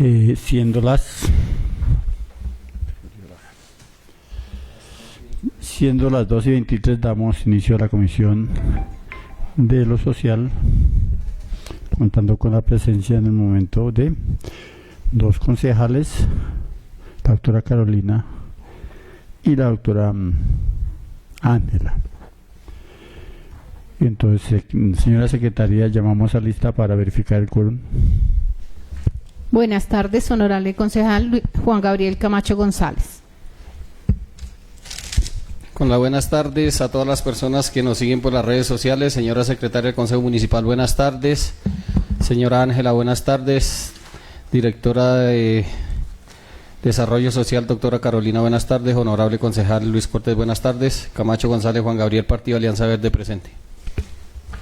Siendo las 2:23, damos inicio a la Comisión de lo Social, contando con la presencia en el momento de dos concejales, la doctora Carolina y la doctora Ángela. Entonces, señora secretaria, llamamos a lista para verificar el quórum. Buenas tardes, honorable concejal Juan Gabriel Camacho González. Con las buenas tardes a todas las personas que nos siguen por las redes sociales. Señora secretaria del Consejo Municipal, buenas tardes. Señora Ángela, buenas tardes. Directora de Desarrollo Social, doctora Carolina, buenas tardes. Honorable concejal Luis Cortés, buenas tardes. Camacho González, Juan Gabriel, Partido Alianza Verde, presente.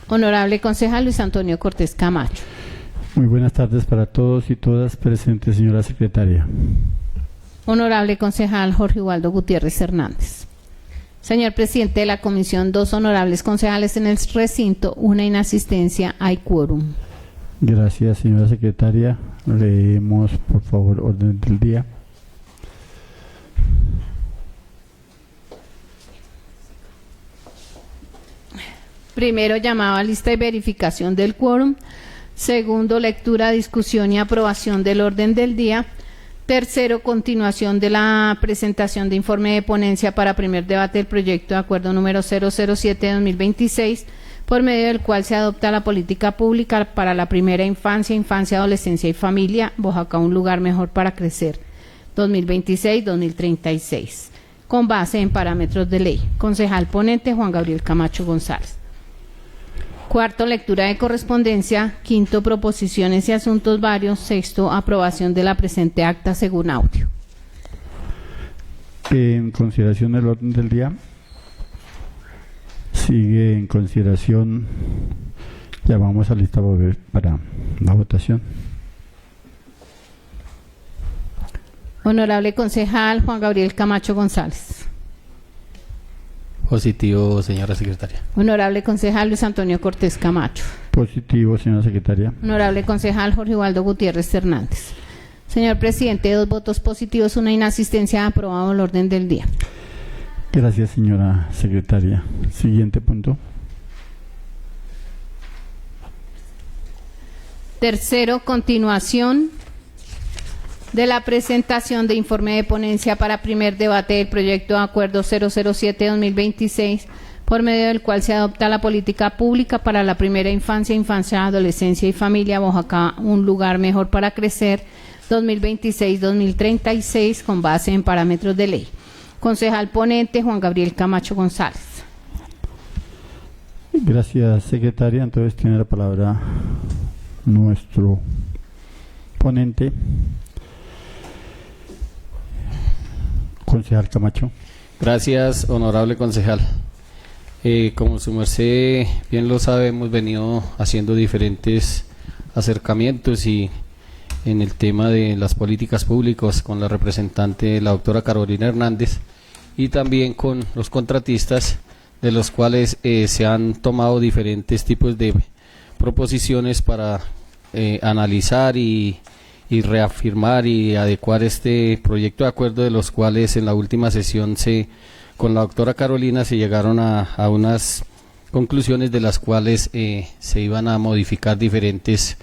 Honorable concejal Luis Antonio Cortés Camacho. Muy buenas tardes para todos y todas presentes, señora secretaria. Honorable concejal Jorge Ubaldo Gutiérrez Hernández. Señor presidente de la comisión, dos honorables concejales en el recinto, una inasistencia, hay quórum. Gracias, señora secretaria. Leemos, por favor, orden del día. Primero, llamado a lista y verificación del quórum. Segundo, lectura, discusión y aprobación del orden del día. Tercero, continuación de la presentación de informe de ponencia para primer debate del proyecto de acuerdo número 007 de 2026, por medio del cual se adopta la política pública para la primera infancia, adolescencia y familia, Boyacá, un lugar mejor para crecer, 2026-2036, con base en parámetros de ley. Concejal ponente Juan Gabriel Camacho González. Cuarto, lectura de correspondencia. Quinto, proposiciones y asuntos varios. Sexto, aprobación de la presente acta según audio. En consideración del orden del día, sigue en consideración, llamamos a lista para la votación. Honorable concejal Juan Gabriel Camacho González. Positivo, señora secretaria. Honorable concejal Luis Antonio Cortés Camacho. Positivo, señora secretaria. Honorable concejal Jorge Ubaldo Gutiérrez Hernández. Señor presidente, 2 votos positivos, una inasistencia, aprobado el orden del día. Gracias, señora secretaria. Siguiente punto. Tercero, continuación de la presentación de informe de ponencia para primer debate del proyecto de acuerdo 007-2026, por medio del cual se adopta la política pública para la primera infancia, adolescencia y familia, Boyacá, un lugar mejor para crecer, 2026-2036, con base en parámetros de ley. Concejal ponente Juan Gabriel Camacho González. Gracias, secretaria. Entonces tiene la palabra nuestro ponente, concejal Camacho. Gracias, honorable concejal. Como su merced bien lo sabe, hemos venido haciendo diferentes acercamientos y en el tema de las políticas públicas con la representante, la doctora Carolina Hernández, y también con los contratistas, de los cuales se han tomado diferentes tipos de proposiciones para analizar y reafirmar y adecuar este proyecto de acuerdo, de los cuales en la última sesión con la doctora Carolina se llegaron a unas conclusiones de las cuales se iban a modificar diferentes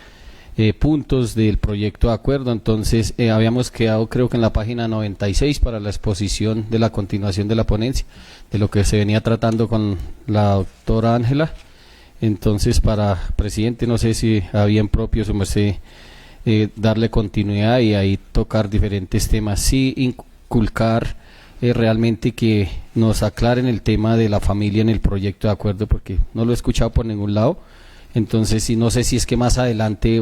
puntos del proyecto de acuerdo. Entonces habíamos quedado, creo que en la página 96, para la exposición de la continuación de la ponencia, de lo que se venía tratando con la doctora Ángela. Entonces, para presidente, no sé si a bien propio su merced darle continuidad y ahí tocar diferentes temas, sí inculcar realmente que nos aclaren el tema de la familia en el proyecto de acuerdo, porque no lo he escuchado por ningún lado. Entonces, sí, no sé si es que más adelante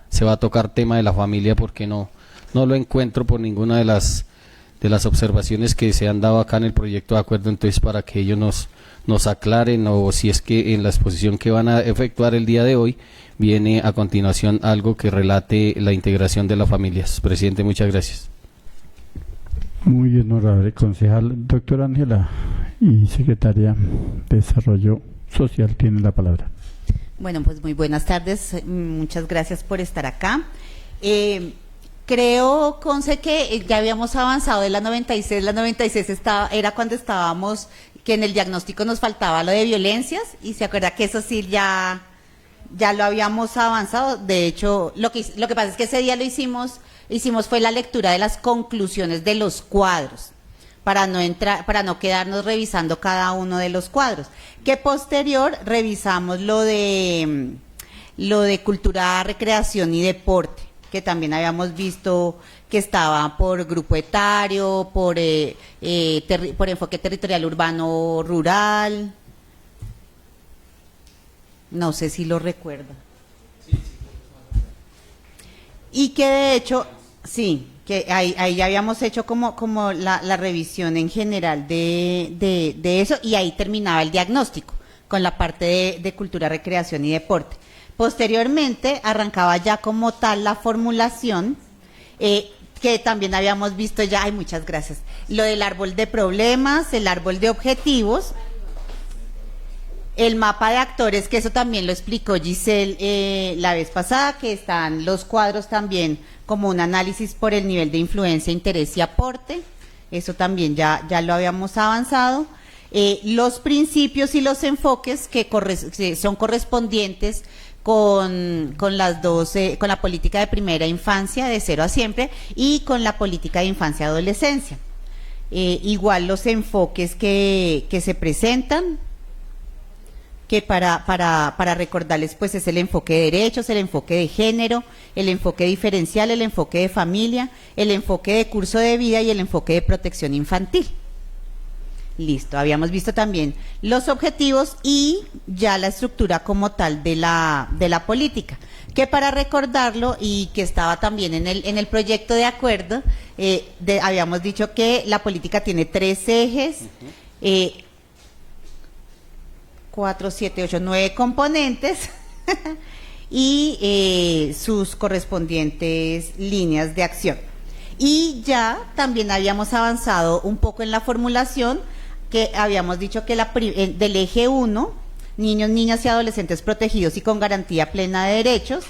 se va a tocar tema de la familia, porque no lo encuentro por ninguna de las observaciones que se han dado acá en el proyecto de acuerdo. Entonces, para que ellos nos aclaren, o si es que en la exposición que van a efectuar el día de hoy viene a continuación algo que relate la integración de las familias. Presidente, muchas gracias. Muy honorable concejal. Doctora Ángela y secretaria de Desarrollo Social, tiene la palabra. Bueno, pues muy buenas tardes, muchas gracias por estar acá. Creo, Conce, que ya habíamos avanzado de la 96. La 96 era cuando estábamos, que en el diagnóstico nos faltaba lo de violencias, y se acuerda que eso sí ya lo habíamos avanzado. De hecho, lo que pasa es que ese día lo hicimos fue la lectura de las conclusiones de los cuadros, para no quedarnos revisando cada uno de los cuadros. Que posterior revisamos lo de cultura, recreación y deporte, que también habíamos visto que estaba por grupo etario, por enfoque territorial urbano rural. No sé si lo recuerda. Y que de hecho, sí, que ahí ya habíamos hecho como la revisión en general de eso, y ahí terminaba el diagnóstico con la parte de cultura, recreación y deporte. Posteriormente arrancaba ya como tal la formulación, que también habíamos visto ya, ay, muchas gracias, lo del árbol de problemas, el árbol de objetivos, el mapa de actores, que eso también lo explicó Giselle la vez pasada, que están los cuadros también como un análisis por el nivel de influencia, interés y aporte. Eso también ya lo habíamos avanzado. Los principios y los enfoques que son correspondientes con las dos, con la política de primera infancia, de 0 a siempre, y con la política de infancia y adolescencia. Igual los enfoques que se presentan, que para recordarles, pues es el enfoque de derechos, el enfoque de género, el enfoque diferencial, el enfoque de familia, el enfoque de curso de vida y el enfoque de protección infantil. Listo, habíamos visto también los objetivos y ya la estructura como tal de la política, que para recordarlo, y que estaba también en el proyecto de acuerdo, habíamos dicho que la política tiene 3 ejes, 4, 7, 8, 9 componentes y sus correspondientes líneas de acción. Y ya también habíamos avanzado un poco en la formulación, que habíamos dicho que del eje 1, niños, niñas y adolescentes protegidos y con garantía plena de derechos,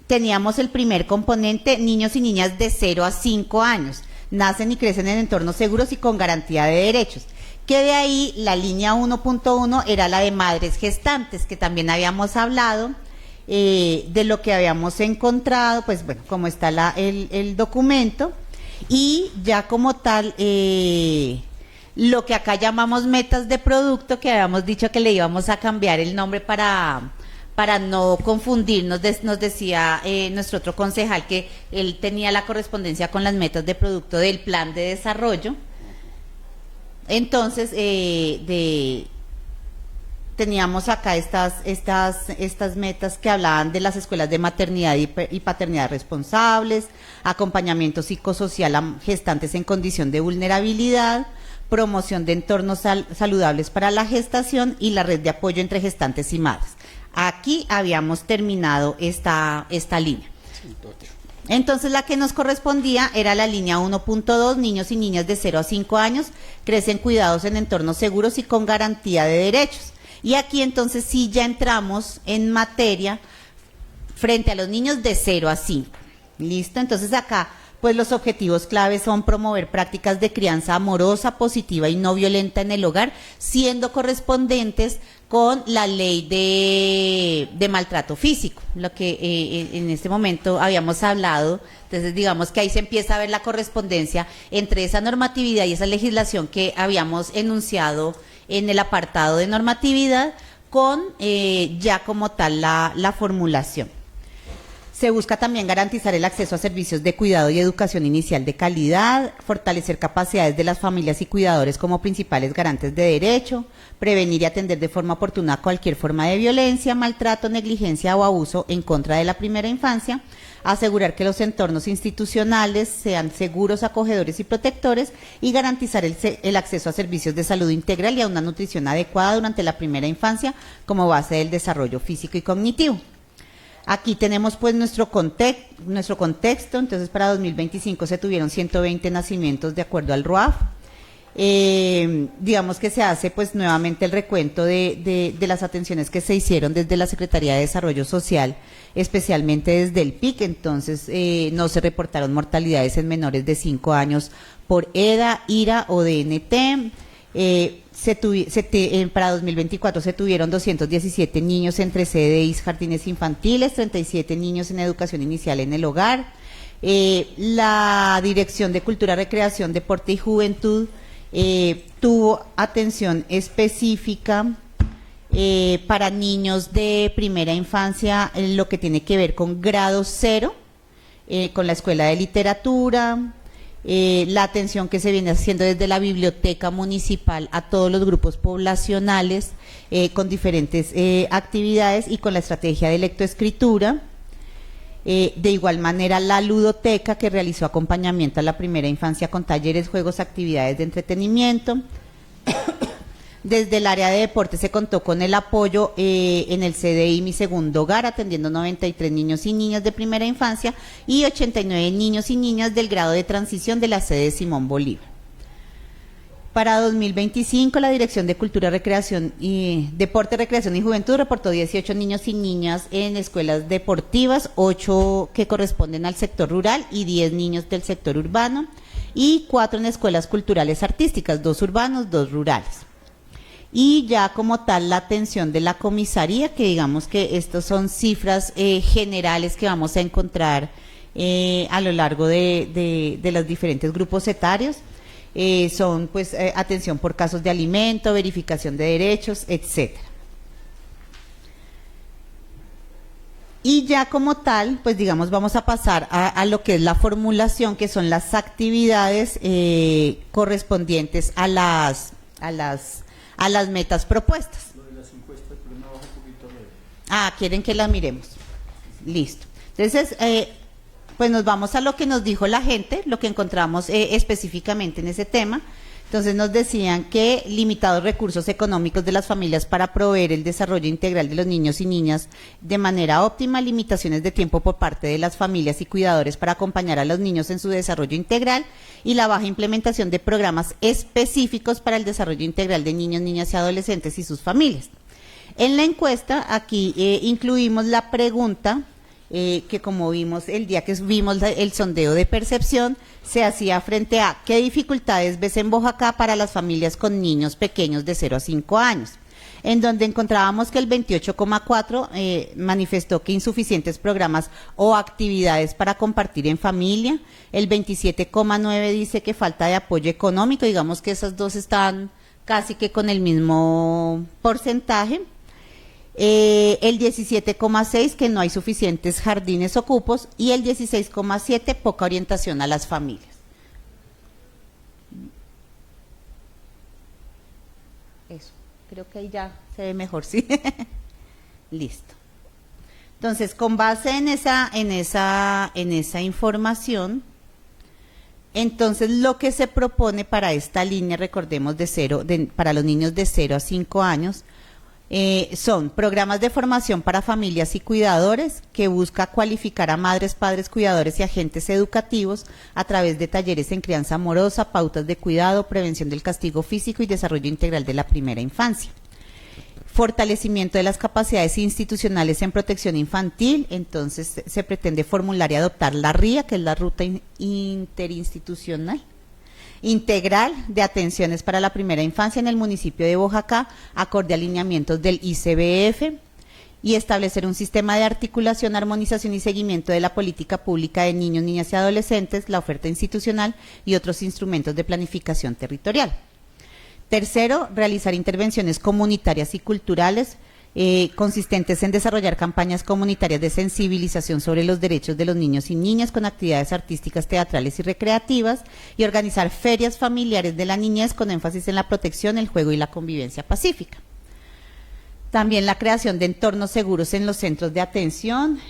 teníamos el primer componente, niños y niñas de 0 a 5 años, nacen y crecen en entornos seguros y con garantía de derechos. Que de ahí la línea 1.1 era la de madres gestantes, que también habíamos hablado, de lo que habíamos encontrado, pues bueno, como está el documento, y ya como tal, lo que acá llamamos metas de producto, que habíamos dicho que le íbamos a cambiar el nombre para no confundirnos. Nos decía nuestro otro concejal que él tenía la correspondencia con las metas de producto del plan de desarrollo. Entonces, teníamos acá estas metas que hablaban de las escuelas de maternidad y paternidad responsables, acompañamiento psicosocial a gestantes en condición de vulnerabilidad, promoción de entornos saludables para la gestación y la red de apoyo entre gestantes y madres. Aquí habíamos terminado esta línea. Entonces la que nos correspondía era la línea 1.2, niños y niñas de 0 a 5 años, crecen cuidados en entornos seguros y con garantía de derechos. Y aquí entonces sí ya entramos en materia frente a los niños de 0 a 5. ¿Listo? Entonces acá pues los objetivos claves son promover prácticas de crianza amorosa, positiva y no violenta en el hogar, siendo correspondientes con la ley de maltrato físico, lo que en este momento habíamos hablado. Entonces digamos que ahí se empieza a ver la correspondencia entre esa normatividad y esa legislación que habíamos enunciado en el apartado de normatividad, con ya como tal la formulación. Se busca también garantizar el acceso a servicios de cuidado y educación inicial de calidad, fortalecer capacidades de las familias y cuidadores como principales garantes de derecho, prevenir y atender de forma oportuna cualquier forma de violencia, maltrato, negligencia o abuso en contra de la primera infancia, asegurar que los entornos institucionales sean seguros, acogedores y protectores, y garantizar el acceso a servicios de salud integral y a una nutrición adecuada durante la primera infancia como base del desarrollo físico y cognitivo. Aquí tenemos pues nuestro contexto. Entonces para 2025 se tuvieron 120 nacimientos de acuerdo al RUAF, digamos que se hace pues nuevamente el recuento de las atenciones que se hicieron desde la Secretaría de Desarrollo Social, especialmente desde el PIC. Entonces no se reportaron mortalidades en menores de 5 años por EDA, IRA o DNT. Para 2024 se tuvieron 217 niños entre CDIs, jardines infantiles, 37 niños en educación inicial en el hogar. La Dirección de Cultura, Recreación, Deporte y Juventud tuvo atención específica para niños de primera infancia en lo que tiene que ver con grado 0, con la Escuela de Literatura, la atención que se viene haciendo desde la Biblioteca Municipal a todos los grupos poblacionales con diferentes actividades y con la estrategia de lectoescritura. De igual manera, la ludoteca, que realizó acompañamiento a la primera infancia con talleres, juegos, actividades de entretenimiento. Desde el área de deporte se contó con el apoyo en el CDI Mi Segundo Hogar, atendiendo 93 niños y niñas de primera infancia y 89 niños y niñas del grado de transición de la sede Simón Bolívar. Para 2025, la Dirección de Cultura, Recreación y Deporte, Recreación y Juventud reportó 18 niños y niñas en escuelas deportivas, 8 que corresponden al sector rural y 10 niños del sector urbano, y 4 en escuelas culturales artísticas, 2 urbanos, 2 rurales. Y ya como tal la atención de la comisaría, que digamos que estas son cifras generales que vamos a encontrar a lo largo de los diferentes grupos etarios. Son pues atención por casos de alimento, verificación de derechos, etcétera. Y ya como tal, pues digamos, vamos a pasar a lo que es la formulación, que son las actividades correspondientes a las metas propuestas. Lo de las encuestas, pero me baja un poquito. ¿Quieren que las miremos? Listo. Entonces, pues nos vamos a lo que nos dijo la gente, lo que encontramos específicamente en ese tema. Entonces nos decían que limitados recursos económicos de las familias para proveer el desarrollo integral de los niños y niñas de manera óptima, limitaciones de tiempo por parte de las familias y cuidadores para acompañar a los niños en su desarrollo integral y la baja implementación de programas específicos para el desarrollo integral de niños, niñas y adolescentes y sus familias. En la encuesta aquí incluimos la pregunta que, como vimos el día que vimos el sondeo de percepción, se hacía frente a ¿qué dificultades ves en Boyacá para las familias con niños pequeños de 0 a 5 años? En donde encontrábamos que el 28,4 manifestó que insuficientes programas o actividades para compartir en familia, el 27,9 dice que falta de apoyo económico, digamos que esas dos están casi que con el mismo porcentaje. El 17,6 que no hay suficientes jardines o cupos y el 16,7 poca orientación a las familias. Eso, creo que ahí ya se ve mejor, ¿sí? Listo. Entonces, con base en esa información, entonces lo que se propone para esta línea, recordemos, para los niños de 0 a 5 años, son programas de formación para familias y cuidadores que busca cualificar a madres, padres, cuidadores y agentes educativos a través de talleres en crianza amorosa, pautas de cuidado, prevención del castigo físico y desarrollo integral de la primera infancia. Fortalecimiento de las capacidades institucionales en protección infantil, entonces se pretende formular y adoptar la RIA, que es la Ruta Interinstitucional Integral de Atenciones para la Primera Infancia en el municipio de Boyacá, acorde a alineamientos del ICBF, y establecer un sistema de articulación, armonización y seguimiento de la política pública de niños, niñas y adolescentes, la oferta institucional y otros instrumentos de planificación territorial. Tercero, realizar intervenciones comunitarias y culturales consistentes en desarrollar campañas comunitarias de sensibilización sobre los derechos de los niños y niñas con actividades artísticas, teatrales y recreativas, y organizar ferias familiares de la niñez con énfasis en la protección, el juego y la convivencia pacífica. También la creación de entornos seguros en los centros de atención,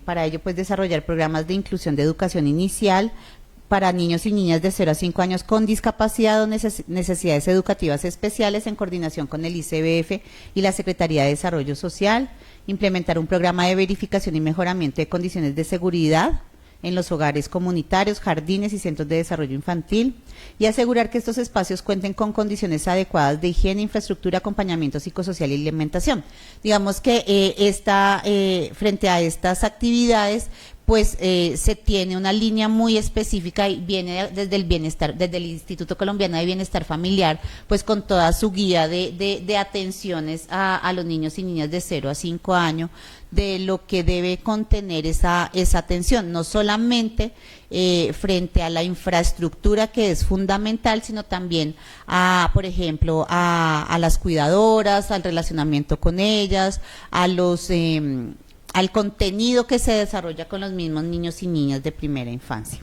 para ello pues desarrollar programas de inclusión de educación inicial para niños y niñas de 0 a 5 años con discapacidad o necesidades educativas especiales en coordinación con el ICBF y la Secretaría de Desarrollo Social, implementar un programa de verificación y mejoramiento de condiciones de seguridad en los hogares comunitarios, jardines y centros de desarrollo infantil, y asegurar que estos espacios cuenten con condiciones adecuadas de higiene, infraestructura, acompañamiento psicosocial y alimentación. Digamos que frente a estas actividades, pues se tiene una línea muy específica y viene desde el bienestar, desde el Instituto Colombiano de Bienestar Familiar, pues con toda su guía de atenciones a los niños y niñas de 0 a 5 años, de lo que debe contener esa atención, no solamente frente a la infraestructura que es fundamental, sino también por ejemplo, a las cuidadoras, al relacionamiento con ellas, al contenido que se desarrolla con los mismos niños y niñas de primera infancia.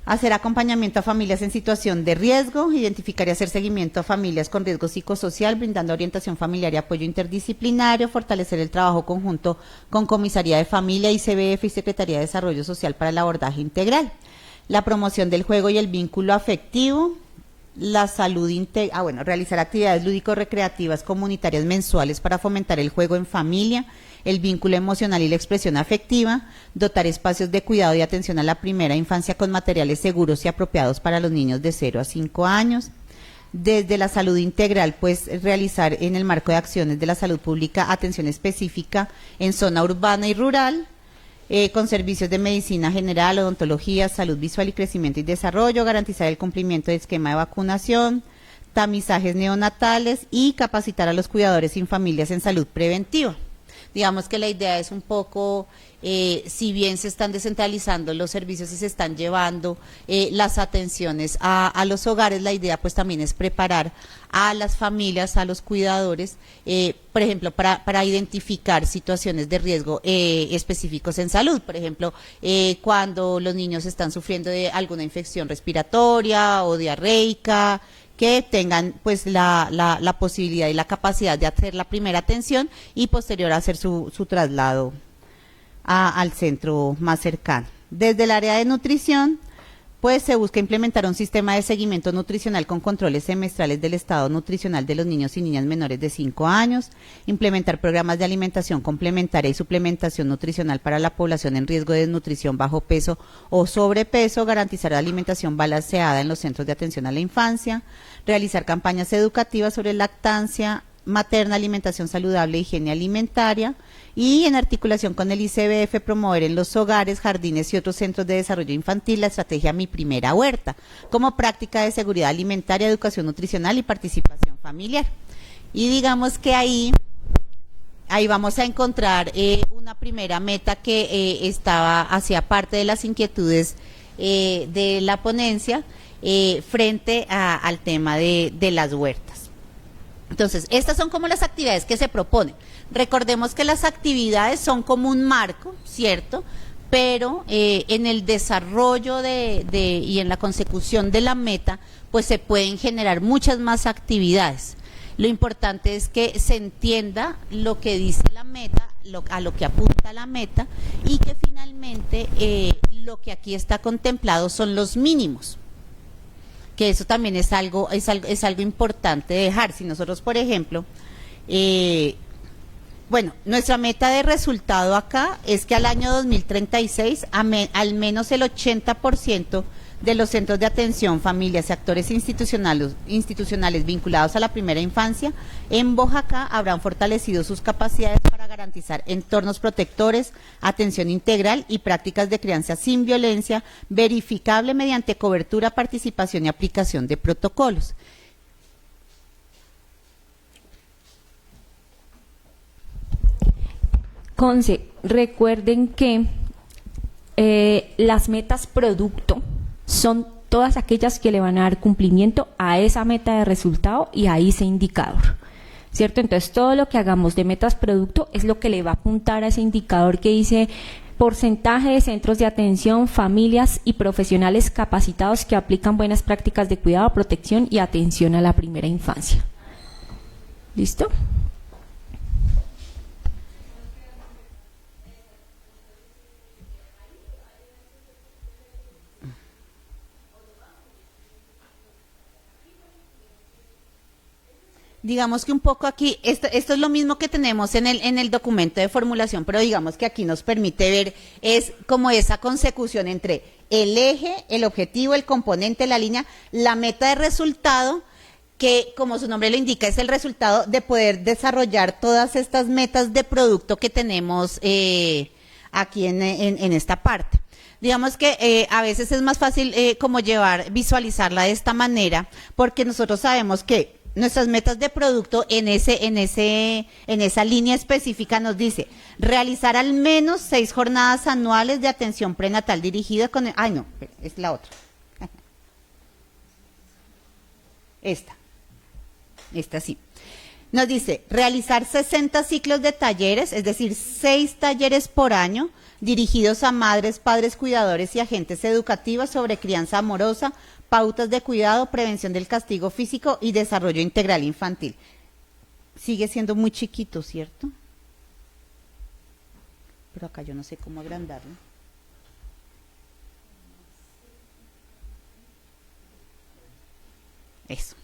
Hacer acompañamiento a familias en situación de riesgo, identificar y hacer seguimiento a familias con riesgo psicosocial, brindando orientación familiar y apoyo interdisciplinario, fortalecer el trabajo conjunto con Comisaría de Familia, ICBF y Secretaría de Desarrollo Social para el abordaje integral. La promoción del juego y el vínculo afectivo, la salud integral, realizar actividades lúdico-recreativas comunitarias mensuales para fomentar el juego en familia, el vínculo emocional y la expresión afectiva, dotar espacios de cuidado y atención a la primera infancia con materiales seguros y apropiados para los niños de 0 a 5 años. Desde la salud integral, pues realizar en el marco de acciones de la salud pública atención específica en zona urbana y rural, con servicios de medicina general, odontología, salud visual y crecimiento y desarrollo, garantizar el cumplimiento del esquema de vacunación, tamizajes neonatales y capacitar a los cuidadores sin familias en salud preventiva. Digamos que la idea es un poco, si bien se están descentralizando los servicios y se están llevando las atenciones a los hogares, la idea pues también es preparar a las familias, a los cuidadores, por ejemplo, para identificar situaciones de riesgo específicos en salud. Por ejemplo, cuando los niños están sufriendo de alguna infección respiratoria o diarreica, que tengan pues la posibilidad y la capacidad de hacer la primera atención y posterior hacer su traslado al centro más cercano. Desde el área de nutrición, pues se busca implementar un sistema de seguimiento nutricional con controles semestrales del estado nutricional de los niños y niñas menores de 5 años, implementar programas de alimentación complementaria y suplementación nutricional para la población en riesgo de desnutrición, bajo peso o sobrepeso, garantizar la alimentación balanceada en los centros de atención a la infancia, realizar campañas educativas sobre lactancia materna, alimentación saludable e higiene alimentaria, y en articulación con el ICBF promover en los hogares, jardines y otros centros de desarrollo infantil la estrategia Mi Primera Huerta, como práctica de seguridad alimentaria, educación nutricional y participación familiar. Y digamos que ahí vamos a encontrar una primera meta que hacía parte de las inquietudes de la ponencia frente al tema de las huertas. Entonces, estas son como las actividades que se proponen. Recordemos que las actividades son como un marco, ¿cierto? Pero en el desarrollo y en la consecución de la meta, pues se pueden generar muchas más actividades. Lo importante es que se entienda lo que dice la meta, a lo que apunta la meta, y que finalmente lo que aquí está contemplado son los mínimos. Que eso también es algo importante dejar. Si nosotros, por ejemplo, nuestra meta de resultado acá es que al año 2036 al menos el 80% de los centros de atención, familias y actores institucionales vinculados a la primera infancia en Boyacá habrán fortalecido sus capacidades para garantizar entornos protectores, atención integral y prácticas de crianza sin violencia, verificable mediante cobertura, participación y aplicación de protocolos. Conce, recuerden que las metas producto son todas aquellas que le van a dar cumplimiento a esa meta de resultado y a ese indicador, ¿cierto? Entonces, todo lo que hagamos de metas producto es lo que le va a apuntar a ese indicador que dice porcentaje de centros de atención, familias y profesionales capacitados que aplican buenas prácticas de cuidado, protección y atención a la primera infancia. ¿Listo? digamos que un poco aquí, esto es lo mismo que tenemos en el documento de formulación, pero digamos que aquí nos permite ver, es como esa consecución entre el eje, el objetivo, el componente, la línea, la meta de resultado, que como su nombre lo indica, es el resultado de poder desarrollar todas estas metas de producto que tenemos aquí en esta parte. Digamos que a veces es más fácil como visualizarla de esta manera, porque nosotros sabemos que nuestras metas de producto en esa línea específica nos dice realizar al menos 6 jornadas anuales de atención prenatal dirigida con es la otra. Esta sí. Nos dice realizar 60 ciclos de talleres, es decir, 6 talleres por año, dirigidos a madres, padres, cuidadores y agentes educativos sobre crianza amorosa, pautas de cuidado, prevención del castigo físico y desarrollo integral infantil. Sigue siendo muy chiquito, ¿cierto? Pero acá yo no sé cómo agrandarlo. Eso.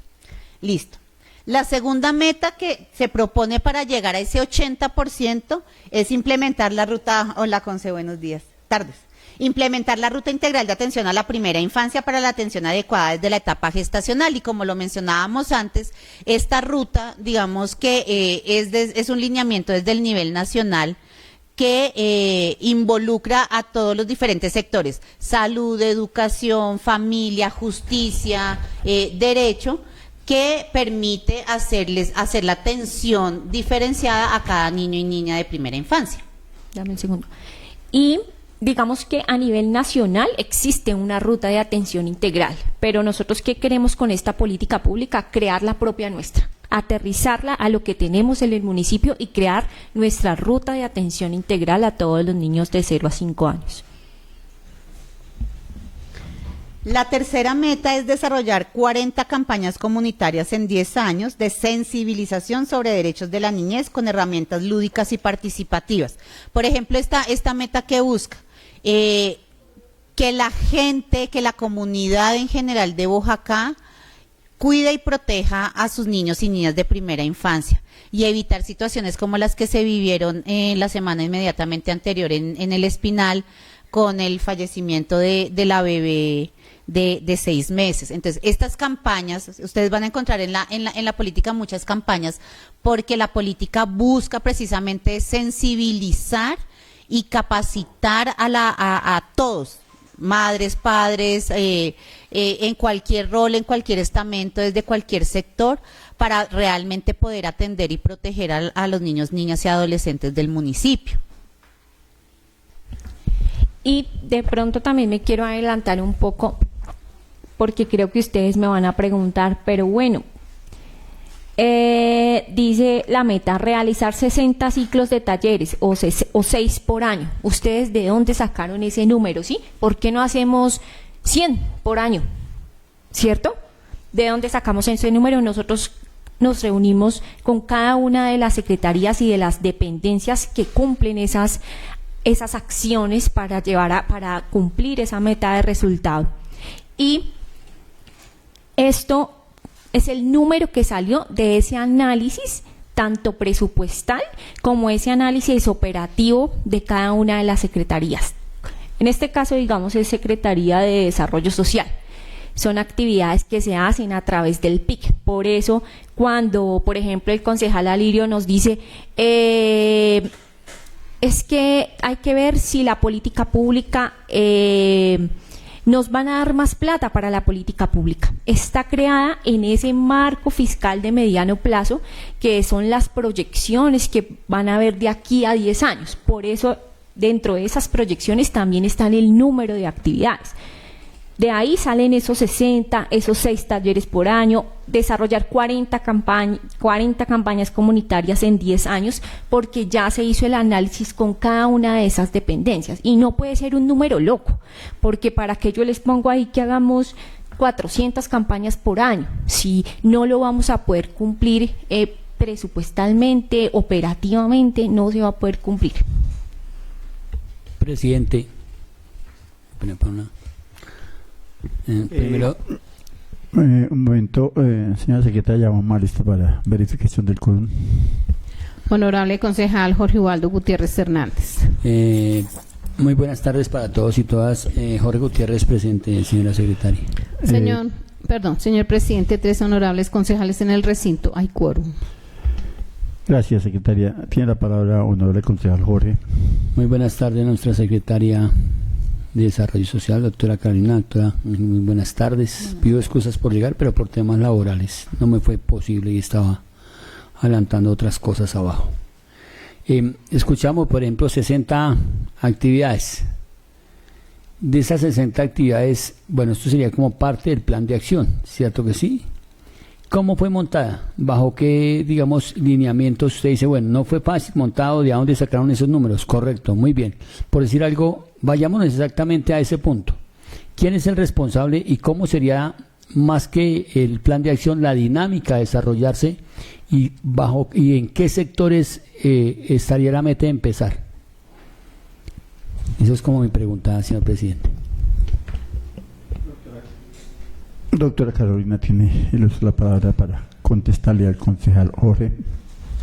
Listo. La segunda meta que se propone para llegar a ese 80% es implementar la ruta, hola Conce, buenos días, tardes. Implementar la ruta integral de atención a la primera infancia para la atención adecuada desde la etapa gestacional. Y como lo mencionábamos antes, esta ruta, digamos que es un lineamiento desde el nivel nacional que involucra a todos los diferentes sectores: salud, educación, familia, justicia, derecho, que permite hacer la atención diferenciada a cada niño y niña de primera infancia. Dame un segundo. Y digamos que a nivel nacional existe una ruta de atención integral, pero nosotros, ¿qué queremos con esta política pública? Crear la propia nuestra, aterrizarla a lo que tenemos en el municipio y crear nuestra ruta de atención integral a todos los niños de 0 a 5 años. La tercera meta es desarrollar 40 campañas comunitarias en 10 años de sensibilización sobre derechos de la niñez con herramientas lúdicas y participativas. Por ejemplo, esta meta que busca que la gente, que la comunidad en general de Boyacá cuide y proteja a sus niños y niñas de primera infancia y evitar situaciones como las que se vivieron en la semana inmediatamente anterior en el Espinal, con el fallecimiento de la bebé de 6 meses. Entonces, estas campañas, ustedes van a encontrar en la política muchas campañas, porque la política busca precisamente sensibilizar y capacitar a todos, madres, padres, en cualquier rol, en cualquier estamento, desde cualquier sector, para realmente poder atender y proteger a los niños, niñas y adolescentes del municipio. Y de pronto también me quiero adelantar un poco, porque creo que ustedes me van a preguntar, pero bueno, dice la meta, realizar 60 ciclos de talleres o 6 por año. ¿Ustedes de dónde sacaron ese número, sí? ¿Por qué no hacemos 100 por año? ¿Cierto? ¿De dónde sacamos ese número? Nosotros nos reunimos con cada una de las secretarías y de las dependencias que cumplen esas acciones para cumplir esa meta de resultado. Y esto es el número que salió de ese análisis, tanto presupuestal como ese análisis operativo de cada una de las secretarías. En este caso, digamos, es Secretaría de Desarrollo Social. Son actividades que se hacen a través del PIC. Por eso, cuando, por ejemplo, el concejal Alirio nos dice, es que hay que ver si la política pública nos van a dar más plata para la política pública. Está creada en ese marco fiscal de mediano plazo, que son las proyecciones que van a haber de aquí a 10 años. Por eso, dentro de esas proyecciones también está el número de actividades. De ahí salen esos 60, esos 6 talleres por año, desarrollar 40 campañas comunitarias en 10 años, porque ya se hizo el análisis con cada una de esas dependencias. Y no puede ser un número loco, porque para que yo les pongo ahí que hagamos 400 campañas por año, si no lo vamos a poder cumplir presupuestalmente, operativamente, no se va a poder cumplir. Presidente, primero, Un momento, señora secretaria, ya vamos lista para verificación del quórum. Honorable concejal Jorge Ubaldo Gutiérrez Hernández. Muy buenas tardes para todos y todas. Jorge Gutiérrez presente, señora secretaria. Señor presidente, 3 honorables concejales en el recinto. Hay quórum. Gracias, secretaria. Tiene la palabra honorable concejal Jorge. Muy buenas tardes, nuestra secretaria de Desarrollo Social, doctora Carolina. Doctora, muy buenas tardes. Pido excusas por llegar, pero por temas laborales no me fue posible y estaba adelantando otras cosas abajo. Escuchamos, por ejemplo, 60 actividades. De esas 60 actividades, bueno, esto sería como parte del plan de acción, ¿cierto que sí? ¿Cómo fue montada? ¿Bajo qué, digamos, lineamientos? Usted dice, bueno, no fue fácil montado, ¿de dónde sacaron esos números? Correcto, muy bien. Por decir algo, vayámonos exactamente a ese punto. ¿Quién es el responsable y cómo sería, más que el plan de acción, la dinámica a desarrollarse y en qué sectores estaría la meta de empezar? Eso es como mi pregunta, señor presidente. Doctora Carolina tiene el uso de la palabra para contestarle al concejal Jorge.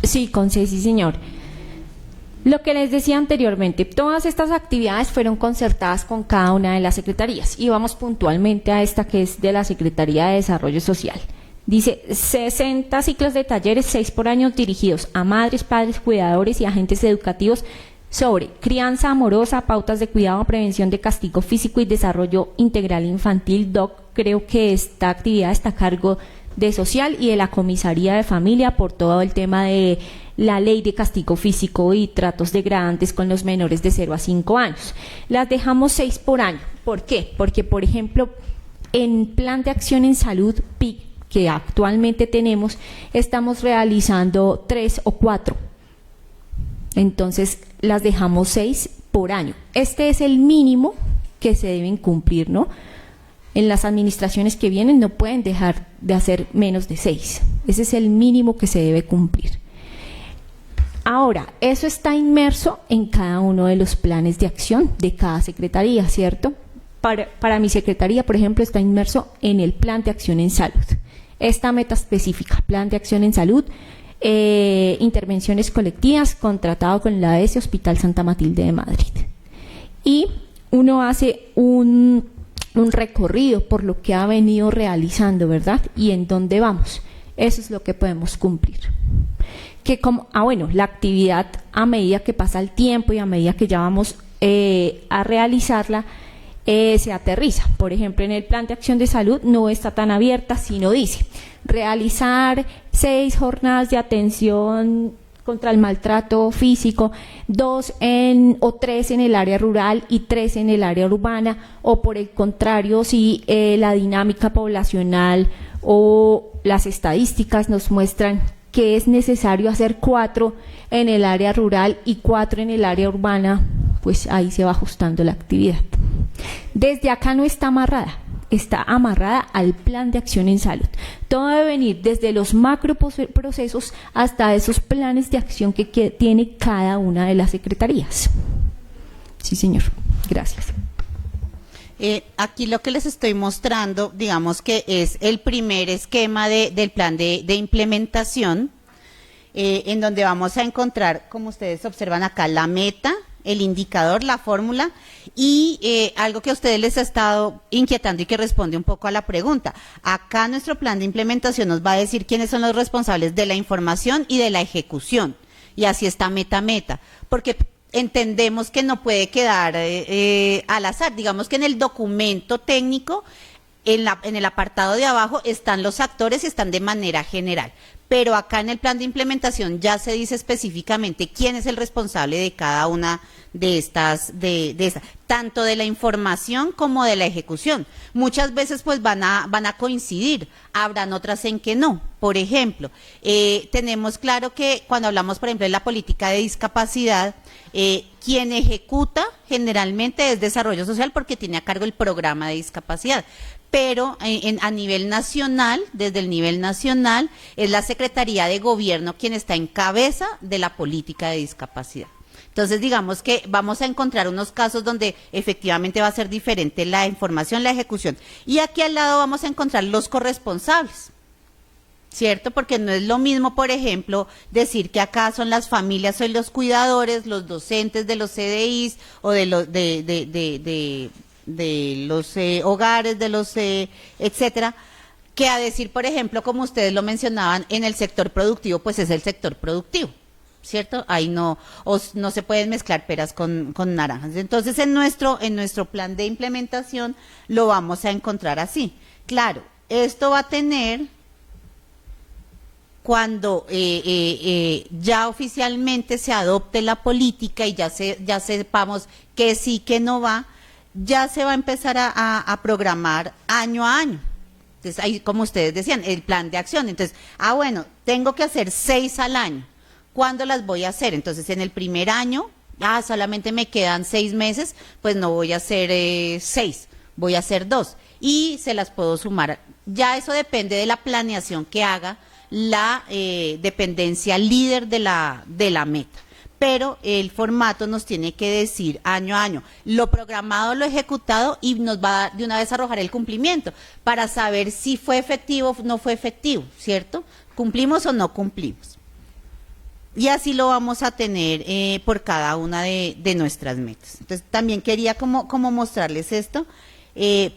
Sí, señor. Lo que les decía anteriormente, todas estas actividades fueron concertadas con cada una de las secretarías y vamos puntualmente a esta que es de la Secretaría de Desarrollo Social. Dice 60 ciclos de talleres, 6 por año, dirigidos a madres, padres, cuidadores y agentes educativos sobre crianza amorosa, pautas de cuidado, prevención de castigo físico y desarrollo integral infantil. Creo que esta actividad está a cargo de Social y de la Comisaría de Familia por todo el tema de la ley de castigo físico y tratos degradantes con los menores de 0 a 5 años. Las dejamos 6 por año. ¿Por qué? Porque, por ejemplo, en Plan de Acción en Salud PIC, que actualmente tenemos, estamos realizando 3 o 4. Entonces, las dejamos 6 por año. Este es el mínimo que se deben cumplir, ¿no? En las administraciones que vienen no pueden dejar de hacer menos de 6. Ese es el mínimo que se debe cumplir. Ahora, eso está inmerso en cada uno de los planes de acción de cada secretaría, ¿cierto? Para mi secretaría, por ejemplo, está inmerso en el Plan de Acción en Salud. Esta meta específica, Plan de Acción en Salud, intervenciones colectivas, contratado con la AES Hospital Santa Matilde de Madrid. Y uno hace un recorrido por lo que ha venido realizando, ¿verdad? Y en dónde vamos. Eso es lo que podemos cumplir. La actividad, a medida que pasa el tiempo y a medida que ya vamos a realizarla, se aterriza. Por ejemplo, en el Plan de Acción de Salud no está tan abierta, sino dice realizar 6 jornadas de atención contra el maltrato físico, 2 o 3 en el área rural y 3 en el área urbana, o por el contrario, si la dinámica poblacional o las estadísticas nos muestran que es necesario hacer 4 en el área rural y 4 en el área urbana, pues ahí se va ajustando la actividad. Desde acá no está amarrada, está amarrada al Plan de Acción en Salud. Todo debe venir desde los macroprocesos hasta esos planes de acción que tiene cada una de las secretarías. Sí, señor. Gracias. Aquí lo que les estoy mostrando, digamos que es el primer esquema del plan de implementación, en donde vamos a encontrar, como ustedes observan acá, la meta, el indicador, la fórmula y algo que a ustedes les ha estado inquietando y que responde un poco a la pregunta. Acá nuestro plan de implementación nos va a decir quiénes son los responsables de la información y de la ejecución. Y así está meta, porque entendemos que no puede quedar al azar. Digamos que en el documento técnico, en el apartado de abajo, están los actores y están de manera general. Pero acá en el plan de implementación ya se dice específicamente quién es el responsable de cada una de estas, tanto de la información como de la ejecución. Muchas veces pues van a coincidir, habrán otras en que no. Por ejemplo, tenemos claro que cuando hablamos, por ejemplo, de la política de discapacidad, quien ejecuta generalmente es Desarrollo Social porque tiene a cargo el programa de discapacidad. Pero a nivel nacional, desde el nivel nacional, es la Secretaría de Gobierno quien está en cabeza de la política de discapacidad. Entonces, digamos que vamos a encontrar unos casos donde efectivamente va a ser diferente la información, la ejecución. Y aquí al lado vamos a encontrar los corresponsables, ¿cierto? Porque no es lo mismo, por ejemplo, decir que acá son las familias o los cuidadores, los docentes de los CDIs o de los de los hogares, de los etcétera, que a decir, por ejemplo, como ustedes lo mencionaban, en el sector productivo, pues es el sector productivo, ¿cierto? Ahí no se pueden mezclar peras con naranjas. Entonces, en nuestro plan de implementación lo vamos a encontrar así. Claro, esto va a tener, cuando ya oficialmente se adopte la política y ya sepamos que sí, que no va, ya se va a empezar a programar año a año. Entonces, ahí, como ustedes decían, el plan de acción. Entonces, bueno, tengo que hacer 6 al año. ¿Cuándo las voy a hacer? Entonces, en el primer año, solamente me quedan 6 meses, pues no voy a hacer 6, voy a hacer 2. Y se las puedo sumar. Ya eso depende de la planeación que haga la dependencia líder de la meta. Pero el formato nos tiene que decir año a año lo programado, lo ejecutado, y nos va de una vez a arrojar el cumplimiento para saber si fue efectivo o no fue efectivo, ¿cierto? ¿Cumplimos o no cumplimos? Y así lo vamos a tener por cada una de nuestras metas. Entonces, también quería como mostrarles esto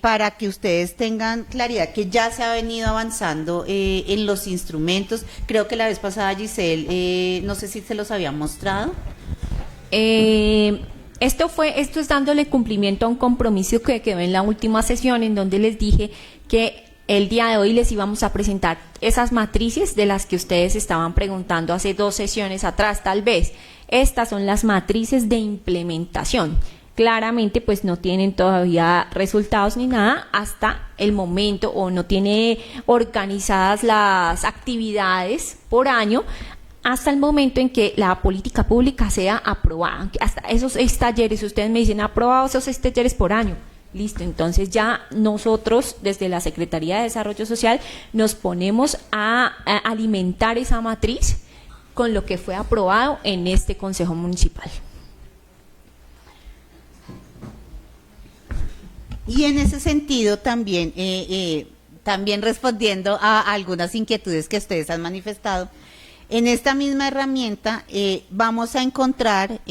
para que ustedes tengan claridad que ya se ha venido avanzando en los instrumentos. Creo que la vez pasada, Giselle, no sé si se los había mostrado. Esto es dándole cumplimiento a un compromiso que quedó en la última sesión, en donde les dije que el día de hoy les íbamos a presentar esas matrices de las que ustedes estaban preguntando hace 2 sesiones atrás, tal vez. Estas son las matrices de implementación. Claramente, pues no tienen todavía resultados ni nada hasta el momento, o no tiene organizadas las actividades por año hasta el momento en que la política pública sea aprobada. Hasta esos 6 talleres, ustedes me dicen, aprobados esos 6 talleres por año. Listo, entonces ya nosotros desde la Secretaría de Desarrollo Social nos ponemos a alimentar esa matriz con lo que fue aprobado en este Consejo Municipal. Y en ese sentido también, también respondiendo a algunas inquietudes que ustedes han manifestado, en esta misma herramienta vamos a encontrar,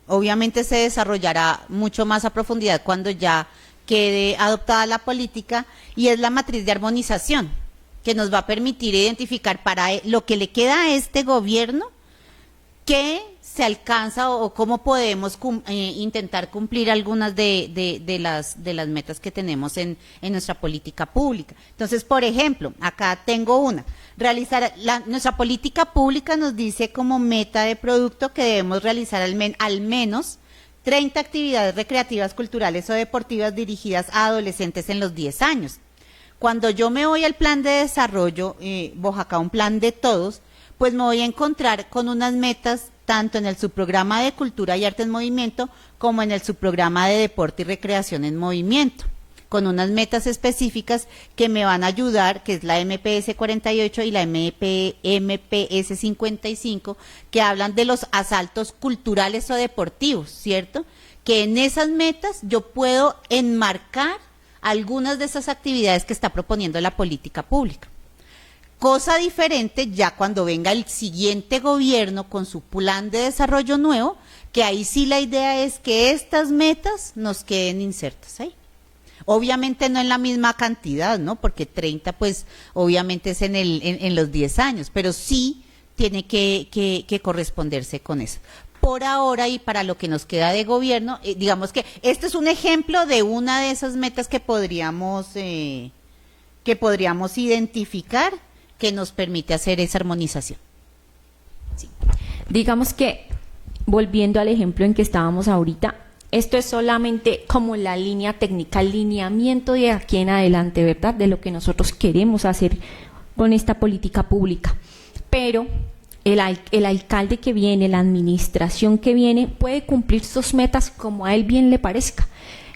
obviamente se desarrollará mucho más a profundidad cuando ya quede adoptada la política, y es la matriz de armonización, que nos va a permitir identificar para lo que le queda a este gobierno, qué se alcanza o cómo podemos intentar cumplir algunas de las metas que tenemos en nuestra política pública. Entonces, por ejemplo, acá tengo una. Nuestra política pública nos dice como meta de producto que debemos realizar al menos 30 actividades recreativas, culturales o deportivas dirigidas a adolescentes en los 10 años. Cuando yo me voy al plan de desarrollo, Boyacá, un plan de todos, pues me voy a encontrar con unas metas tanto en el subprograma de Cultura y Arte en Movimiento como en el subprograma de Deporte y Recreación en Movimiento, con unas metas específicas que me van a ayudar, que es la MPS 48 y la MPS 55, que hablan de los asaltos culturales o deportivos, ¿cierto? Que en esas metas yo puedo enmarcar algunas de esas actividades que está proponiendo la política pública. Cosa diferente ya cuando venga el siguiente gobierno con su plan de desarrollo nuevo, que ahí sí la idea es que estas metas nos queden insertas ahí. Obviamente no en la misma cantidad, ¿no? Porque 30 pues obviamente es en los 10 años, pero sí tiene que corresponderse con eso. Por ahora y para lo que nos queda de gobierno, digamos que este es un ejemplo de una de esas metas que podríamos identificar, que nos permite hacer esa armonización. Sí. Digamos que, volviendo al ejemplo en que estábamos ahorita, esto es solamente como la línea técnica, el lineamiento de aquí en adelante, ¿verdad?, de lo que nosotros queremos hacer con esta política pública. Pero el alcalde que viene, la administración que viene, puede cumplir sus metas como a él bien le parezca.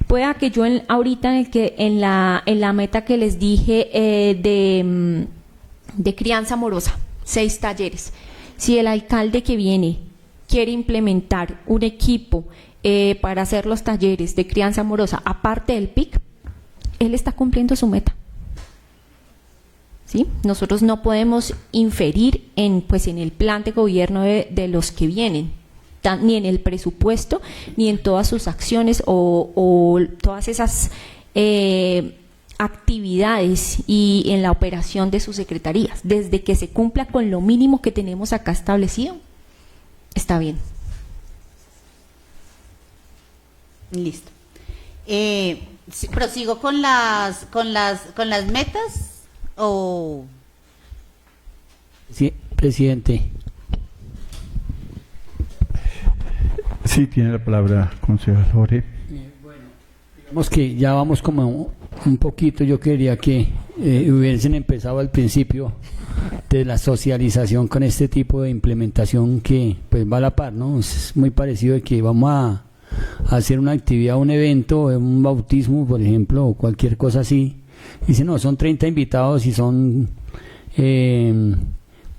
Pueda que yo ahorita en la meta que les dije de crianza amorosa, 6 talleres. Si el alcalde que viene quiere implementar un equipo para hacer los talleres de crianza amorosa aparte del PIC, él está cumpliendo su meta. ¿Sí? Nosotros no podemos inferir en el plan de gobierno de los que vienen, ni en el presupuesto, ni en todas sus acciones o todas esas actividades y en la operación de sus secretarías. Desde que se cumpla con lo mínimo que tenemos acá establecido, está bien. Listo. ¿Prosigo con las metas o...? Sí, presidente. Sí, tiene la palabra, concejal Jorge. Digamos que ya vamos como un poquito, yo quería que hubiesen empezado al principio de la socialización con este tipo de implementación que pues va a la par, ¿no? Es muy parecido de que vamos a hacer una actividad, un evento, un bautismo, por ejemplo, o cualquier cosa así. Dice, no, son 30 invitados y son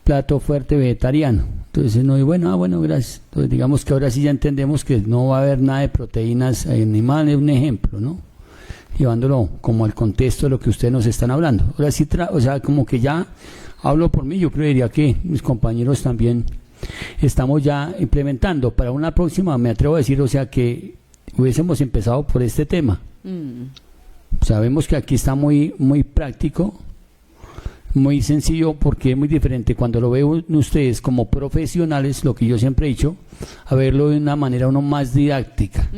plato fuerte vegetariano. Entonces, no, y bueno, gracias. Entonces, digamos que ahora sí ya entendemos que no va a haber nada de proteínas animales, un ejemplo, ¿no? Llevándolo como al contexto de lo que ustedes nos están hablando. Ahora sí, o sea, como que ya hablo por mí, yo creería que mis compañeros también estamos ya implementando. Para una próxima, me atrevo a decir, o sea, que hubiésemos empezado por este tema. Sabemos que aquí está muy, muy práctico, muy sencillo, porque es muy diferente cuando lo ven ustedes como profesionales, lo que yo siempre he dicho, a verlo de una manera uno más didáctica,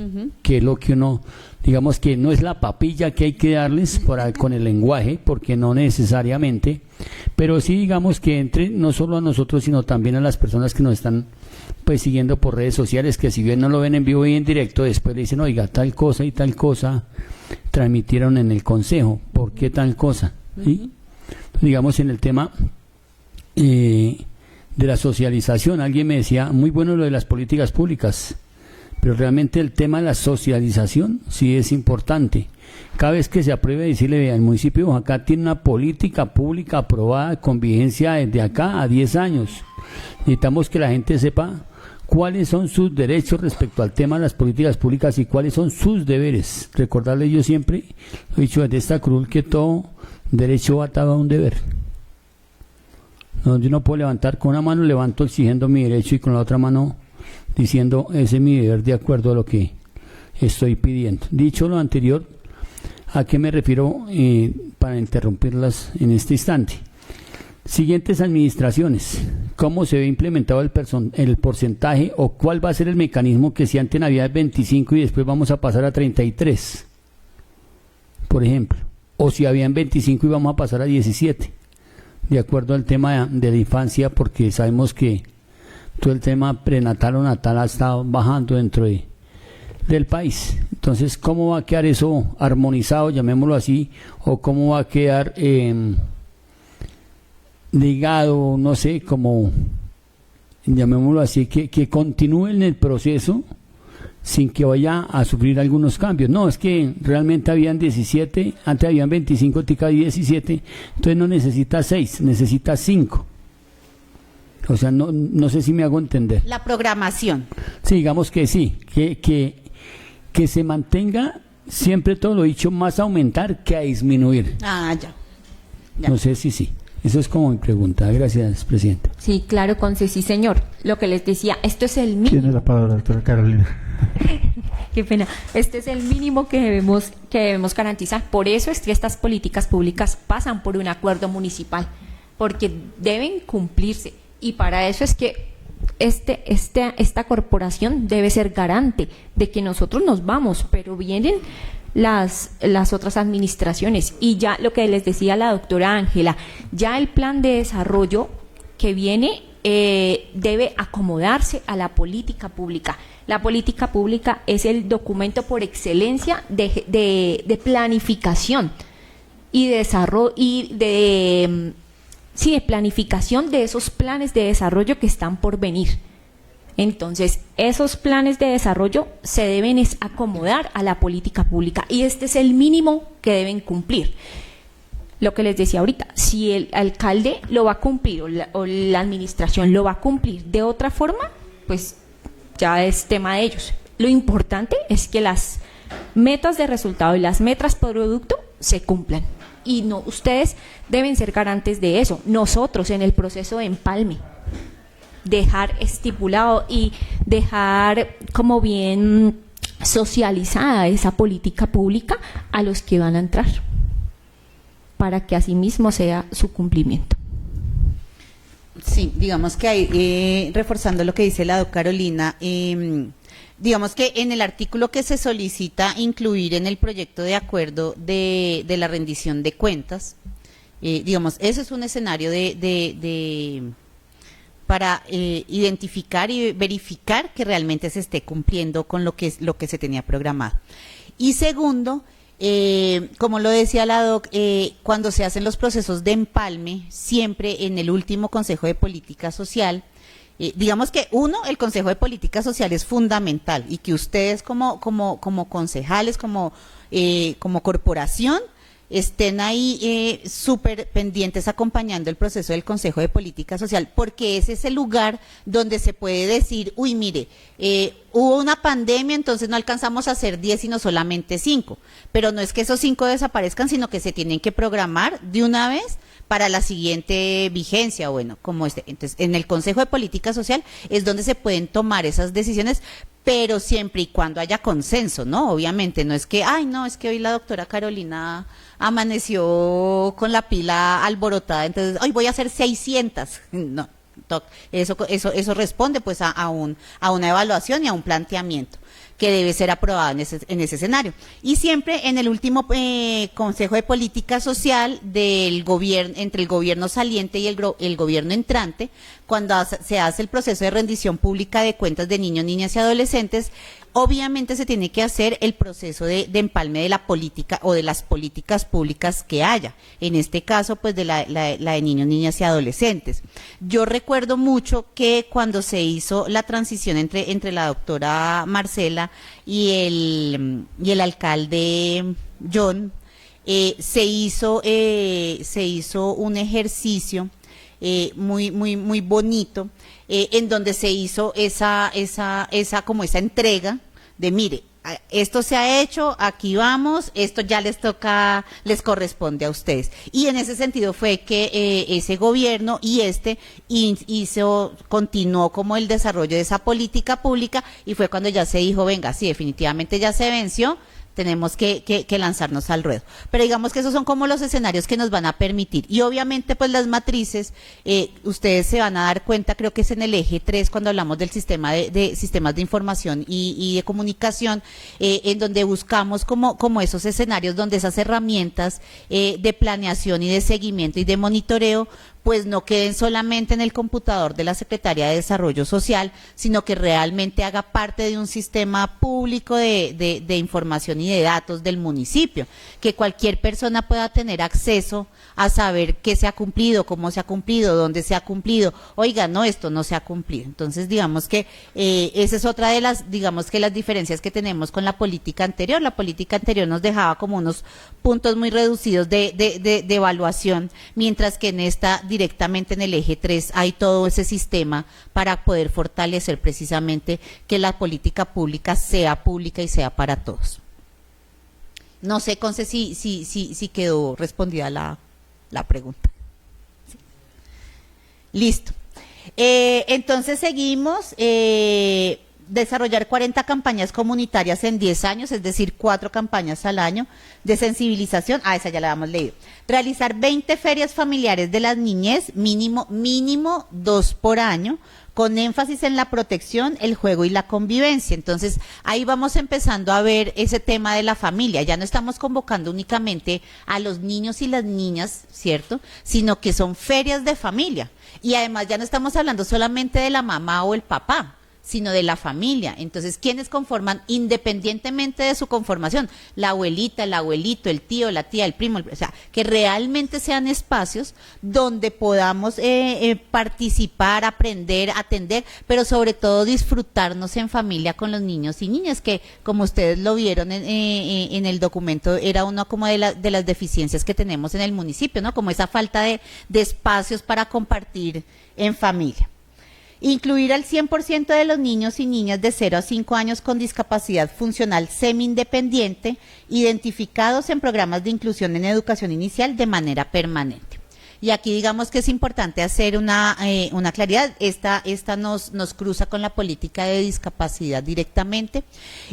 que es lo que uno, digamos que no es la papilla que hay que darles con el lenguaje, porque no necesariamente, pero sí digamos que entre no solo a nosotros, sino también a las personas que nos están pues siguiendo por redes sociales, que si bien no lo ven en vivo y en directo, después le dicen, oiga, tal cosa y tal cosa transmitieron en el consejo, ¿por qué tal cosa? ¿Sí? Digamos en el tema de la socialización, alguien me decía, muy bueno lo de las políticas públicas, pero realmente el tema de la socialización sí es importante. Cada vez que se apruebe, decirle, el municipio de Boyacá tiene una política pública aprobada con vigencia desde acá a 10 años. Necesitamos que la gente sepa cuáles son sus derechos respecto al tema de las políticas públicas y cuáles son sus deberes. Recordarles, yo siempre he dicho desde esta cruz que todo derecho atado a un deber. No, yo no puedo levantar con una mano, levanto exigiendo mi derecho y con la otra mano diciendo ese es mi deber de acuerdo a lo que estoy pidiendo. Dicho lo anterior, ¿a qué me refiero para interrumpirlas en este instante? Siguientes administraciones, ¿cómo se ve implementado el porcentaje o cuál va a ser el mecanismo que si antes había 25 y después vamos a pasar a 33, por ejemplo? O si habían 25 y vamos a pasar a 17, de acuerdo al tema de la infancia, porque sabemos que todo el tema prenatal o natal ha estado bajando dentro del país. Entonces, ¿cómo va a quedar eso armonizado, llamémoslo así, o cómo va a quedar ligado, no sé, como llamémoslo así, que continúe en el proceso sin que vaya a sufrir algunos cambios? No, es que realmente habían 17, antes habían 25, tica 17, entonces no necesita 6, necesita 5. O sea, no sé si me hago entender. La programación. Sí, digamos que sí, que se mantenga siempre, todo lo dicho, más a aumentar que a disminuir. Ah, ya. No sé si sí. Eso es como mi pregunta. Gracias, presidente. Sí, claro, sí, señor. Lo que les decía, esto es el mínimo. Tiene la palabra, doctora Carolina. Qué pena. Este es el mínimo que debemos garantizar. Por eso es que estas políticas públicas pasan por un acuerdo municipal, porque deben cumplirse. Y para eso es que esta corporación debe ser garante de que nosotros nos vamos, pero vienen las otras administraciones. Y ya lo que les decía la doctora Ángela, ya el plan de desarrollo que viene debe acomodarse a la política pública. La política pública es el documento por excelencia de planificación y de desarrollo y de planificación de esos planes de desarrollo que están por venir. Entonces, esos planes de desarrollo se deben acomodar a la política pública y este es el mínimo que deben cumplir. Lo que les decía ahorita, si el alcalde lo va a cumplir o la administración lo va a cumplir de otra forma, pues ya es tema de ellos. Lo importante es que las metas de resultado y las metas por producto se cumplan. Y no, ustedes deben ser garantes de eso. Nosotros en el proceso de empalme, dejar estipulado y dejar como bien socializada esa política pública a los que van a entrar, para que asimismo sea su cumplimiento. Sí, digamos que hay, reforzando lo que dice la doctora Carolina, digamos que en el artículo que se solicita incluir en el proyecto de acuerdo de la rendición de cuentas, digamos, ese es un escenario para identificar y verificar que realmente se esté cumpliendo con lo que se tenía programado. Y segundo, como lo decía la doc, cuando se hacen los procesos de empalme, siempre en el último Consejo de Política Social, digamos que el Consejo de Política Social es fundamental y que ustedes como concejales, como corporación, estén ahí súper pendientes acompañando el proceso del Consejo de Política Social, porque ese es el lugar donde se puede decir, uy, mire, hubo una pandemia, entonces no alcanzamos a hacer 10, sino solamente 5, pero no es que esos 5 desaparezcan, sino que se tienen que programar de una vez para la siguiente vigencia, bueno, como este. Entonces, en el Consejo de Política Social es donde se pueden tomar esas decisiones, pero siempre y cuando haya consenso, ¿no? Obviamente, no es que, es que hoy la doctora Carolina amaneció con la pila alborotada, entonces, hoy voy a hacer 600. No, eso responde pues a una evaluación y a un planteamiento que debe ser aprobado en ese escenario. Y siempre en el último Consejo de Política Social del gobierno, entre el gobierno saliente y el gobierno entrante, cuando se hace el proceso de rendición pública de cuentas de niños, niñas y adolescentes, obviamente se tiene que hacer el proceso de empalme de la política o de las políticas públicas que haya. En este caso, pues de la de niños, niñas y adolescentes. Yo recuerdo mucho que cuando se hizo la transición entre la doctora Marcela y el alcalde John, se hizo un ejercicio muy bonito, en donde se hizo esa entrega de, mire, esto se ha hecho, aquí vamos, esto ya les corresponde a ustedes. Y en ese sentido fue que ese gobierno continuó como el desarrollo de esa política pública, y fue cuando ya se dijo, venga, sí, definitivamente ya se venció, tenemos que lanzarnos al ruedo. Pero digamos que esos son como los escenarios que nos van a permitir. Y obviamente pues las matrices, ustedes se van a dar cuenta, creo que es en el eje 3 cuando hablamos del sistema de sistemas de información y de comunicación, en donde buscamos como esos escenarios donde esas herramientas de planeación y de seguimiento y de monitoreo pues no queden solamente en el computador de la Secretaría de Desarrollo Social, sino que realmente haga parte de un sistema público de información y de datos del municipio, que cualquier persona pueda tener acceso a saber qué se ha cumplido, cómo se ha cumplido, dónde se ha cumplido. Oiga, no, esto no se ha cumplido. Entonces, digamos que esa es otra de las diferencias que tenemos con la política anterior. La política anterior nos dejaba como unos puntos muy reducidos de evaluación, mientras que en esta, directamente en el eje 3, hay todo ese sistema para poder fortalecer precisamente que la política pública y sea para todos. No sé, Conce, si quedó respondida la pregunta. Sí. Listo. Entonces seguimos. Desarrollar 40 campañas comunitarias en 10 años, es decir, 4 campañas al año de sensibilización. Esa ya la habíamos leído. Realizar 20 ferias familiares de la niñez, mínimo 2 por año, con énfasis en la protección, el juego y la convivencia. Entonces, ahí vamos empezando a ver ese tema de la familia. Ya no estamos convocando únicamente a los niños y las niñas, ¿cierto? Sino que son ferias de familia. Y además ya no estamos hablando solamente de la mamá o el papá, sino de la familia. Entonces, ¿quiénes conforman independientemente de su conformación? La abuelita, el abuelito, el tío, la tía, el primo, o sea, que realmente sean espacios donde podamos participar, aprender, atender, pero sobre todo disfrutarnos en familia con los niños y niñas, que como ustedes lo vieron en el documento, era una como de las deficiencias que tenemos en el municipio, ¿no? Como esa falta de espacios para compartir en familia. Incluir al 100% de los niños y niñas de 0 a 5 años con discapacidad funcional semi-independiente identificados en programas de inclusión en educación inicial de manera permanente. Y aquí digamos que es importante hacer una claridad. Esta nos cruza con la política de discapacidad directamente.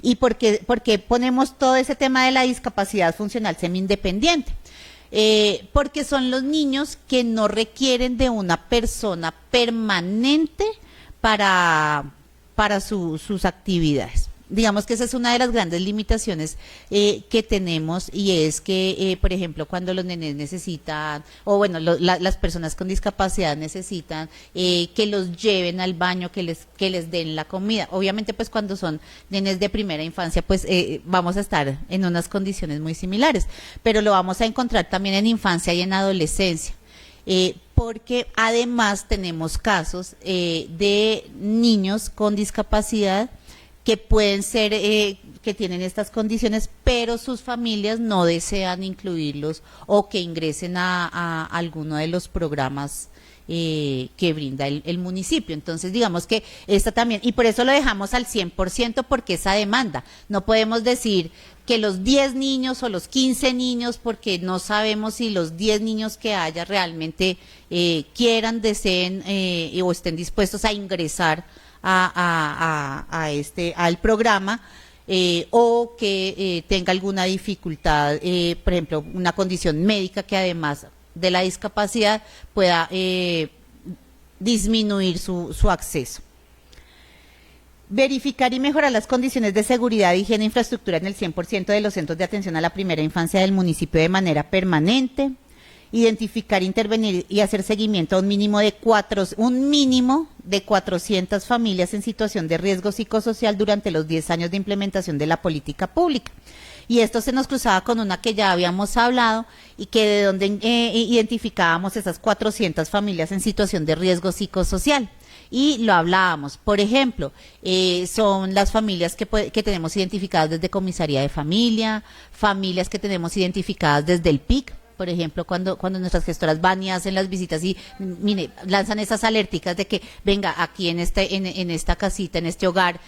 ¿Y por qué ponemos todo ese tema de la discapacidad funcional semi-independiente? Porque son los niños que no requieren de una persona permanente para sus actividades. Digamos que esa es una de las grandes limitaciones que tenemos, y es que, por ejemplo, cuando los nenes necesitan, o bueno, las personas con discapacidad necesitan que los lleven al baño, que les den la comida. Obviamente, pues cuando son nenes de primera infancia, pues vamos a estar en unas condiciones muy similares, pero lo vamos a encontrar también en infancia y en adolescencia. Porque además tenemos casos de niños con discapacidad que pueden ser, que tienen estas condiciones, pero sus familias no desean incluirlos o que ingresen a alguno de los programas que brinda el municipio. Entonces, digamos que esta también, y por eso lo dejamos al 100%, porque esa demanda. No podemos decir que los 10 niños o los 15 niños, porque no sabemos si los 10 niños que haya realmente quieran, deseen o estén dispuestos a ingresar al programa, o que tenga alguna dificultad, por ejemplo, una condición médica que además de la discapacidad pueda disminuir su acceso. Verificar y mejorar las condiciones de seguridad, higiene e infraestructura en el 100% de los centros de atención a la primera infancia del municipio de manera permanente. Identificar, intervenir y hacer seguimiento a un mínimo de 400 familias en situación de riesgo psicosocial durante los 10 años de implementación de la política pública. Y esto se nos cruzaba con una que ya habíamos hablado, y que de donde identificábamos esas 400 familias en situación de riesgo psicosocial. Y lo hablábamos, por ejemplo, son las familias que tenemos identificadas desde comisaría de familia, familias que tenemos identificadas desde el PIC. Por ejemplo, cuando nuestras gestoras van y hacen las visitas y, mire, lanzan esas alerticas de que, venga, aquí en esta casita, en este hogar,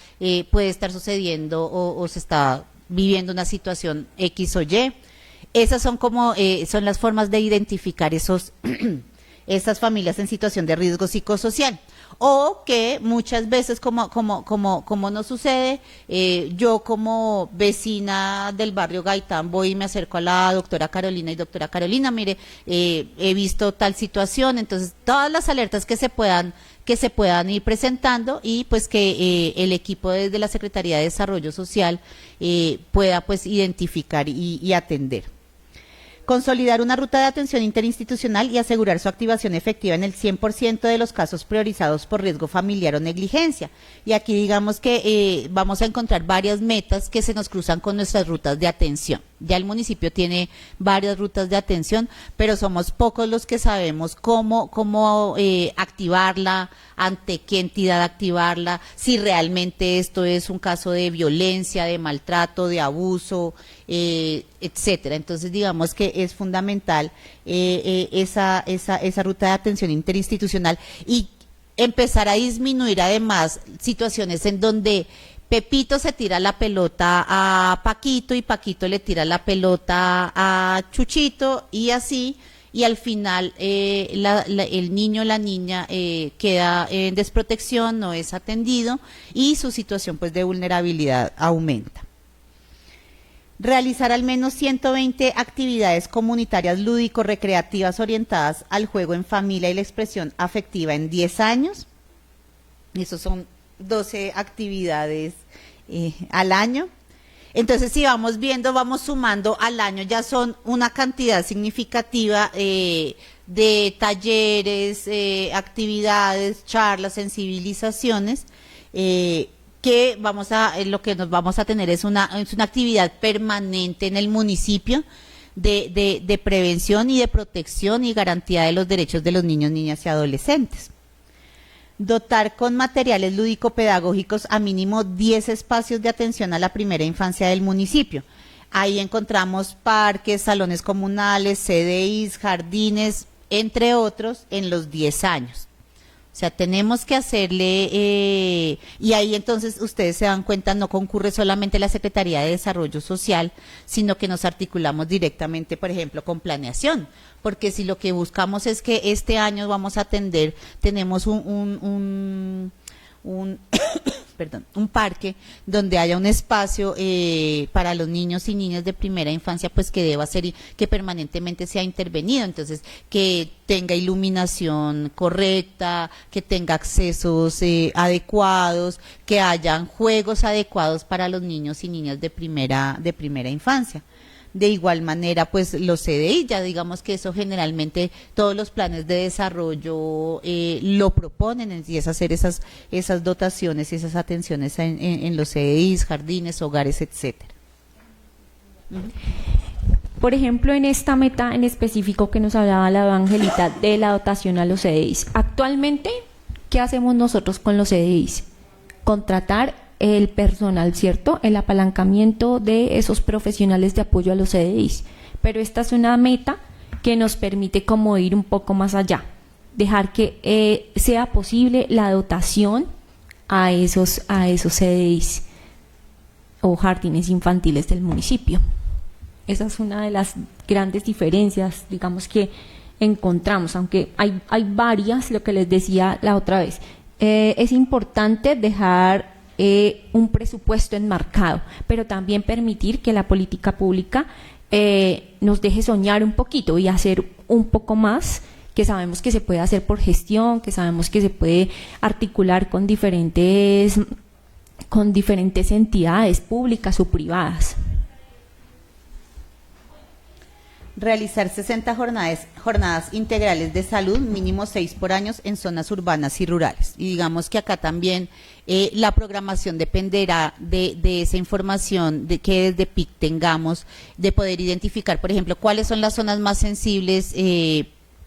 puede estar sucediendo o se está viviendo una situación X o Y. Esas son son las formas de identificar esas familias en situación de riesgo psicosocial. O que muchas veces, como nos sucede, yo como vecina del barrio Gaitán voy y me acerco a la doctora Carolina, y doctora Carolina, mire, he visto tal situación. Entonces, todas las alertas que se puedan ir presentando, y pues que el equipo desde la Secretaría de Desarrollo Social pueda pues identificar y atender. Consolidar una ruta de atención interinstitucional y asegurar su activación efectiva en el 100% de los casos priorizados por riesgo familiar o negligencia. Y aquí digamos que vamos a encontrar varias metas que se nos cruzan con nuestras rutas de atención. Ya el municipio tiene varias rutas de atención, pero somos pocos los que sabemos cómo activarla, ante qué entidad activarla, si realmente esto es un caso de violencia, de maltrato, de abuso, etcétera. Entonces, digamos que es fundamental esa ruta de atención interinstitucional, y empezar a disminuir además situaciones en donde Pepito se tira la pelota a Paquito y Paquito le tira la pelota a Chuchito, y así, y al final el niño o la niña queda en desprotección, no es atendido, y su situación pues de vulnerabilidad aumenta. Realizar al menos 120 actividades comunitarias lúdico-recreativas orientadas al juego en familia y la expresión afectiva en 10 años. Esos son 12 actividades al año. Entonces, si vamos viendo, vamos sumando al año, ya son una cantidad significativa de talleres, actividades, charlas, sensibilizaciones, que lo que nos vamos a tener es una actividad permanente en el municipio de prevención y de protección y garantía de los derechos de los niños, niñas y adolescentes. Dotar con materiales lúdico-pedagógicos a mínimo 10 espacios de atención a la primera infancia del municipio. Ahí encontramos parques, salones comunales, CDIs, jardines, entre otros, en los 10 años. O sea, tenemos que hacerle, y ahí entonces ustedes se dan cuenta, no concurre solamente la Secretaría de Desarrollo Social, sino que nos articulamos directamente, por ejemplo, con planeación, porque si lo que buscamos es que este año vamos a atender, tenemos perdón, un parque donde haya un espacio para los niños y niñas de primera infancia, pues que deba ser, que permanentemente sea intervenido, entonces que tenga iluminación correcta, que tenga accesos adecuados, que hayan juegos adecuados para los niños y niñas de primera infancia. De igual manera, pues los CDI, ya digamos que eso generalmente todos los planes de desarrollo lo proponen, y es hacer esas dotaciones y esas atenciones en los CDIs, jardines, hogares, etcétera. Por ejemplo, en esta meta en específico que nos hablaba la Evangelita de la dotación a los CDIs, actualmente, ¿qué hacemos nosotros con los CDIs? Contratar el personal, ¿cierto? El apalancamiento de esos profesionales de apoyo a los CDIs. Pero esta es una meta que nos permite como ir un poco más allá, dejar que sea posible la dotación a esos CDIs o jardines infantiles del municipio. Esa es una de las grandes diferencias, digamos, que encontramos, aunque hay varias, lo que les decía la otra vez. Es importante dejar un presupuesto enmarcado, pero también permitir que la política pública nos deje soñar un poquito y hacer un poco más, que sabemos que se puede hacer por gestión, que sabemos que se puede articular con diferentes entidades públicas o privadas. Realizar 60 jornadas integrales de salud, mínimo 6 por año en zonas urbanas y rurales. Y digamos que acá también la programación dependerá de esa información que desde PIC tengamos, de poder identificar, por ejemplo, cuáles son las zonas más sensibles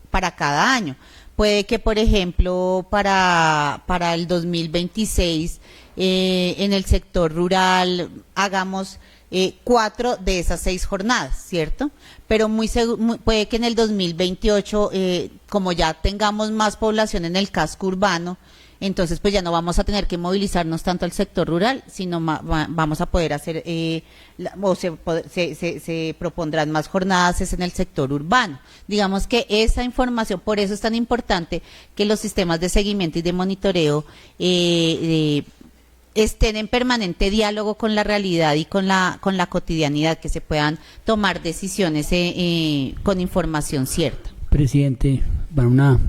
para cada año. Puede que, por ejemplo, para el 2026 en el sector rural hagamos 4 de esas 6 jornadas, ¿cierto? Pero puede que en el 2028, como ya tengamos más población en el casco urbano, entonces pues ya no vamos a tener que movilizarnos tanto al sector rural, sino vamos a poder hacer, se propondrán más jornadas en el sector urbano. Digamos que esa información, por eso es tan importante que los sistemas de seguimiento y de monitoreo estén en permanente diálogo con la realidad y con la cotidianidad, que se puedan tomar decisiones con información cierta. Presidente, para una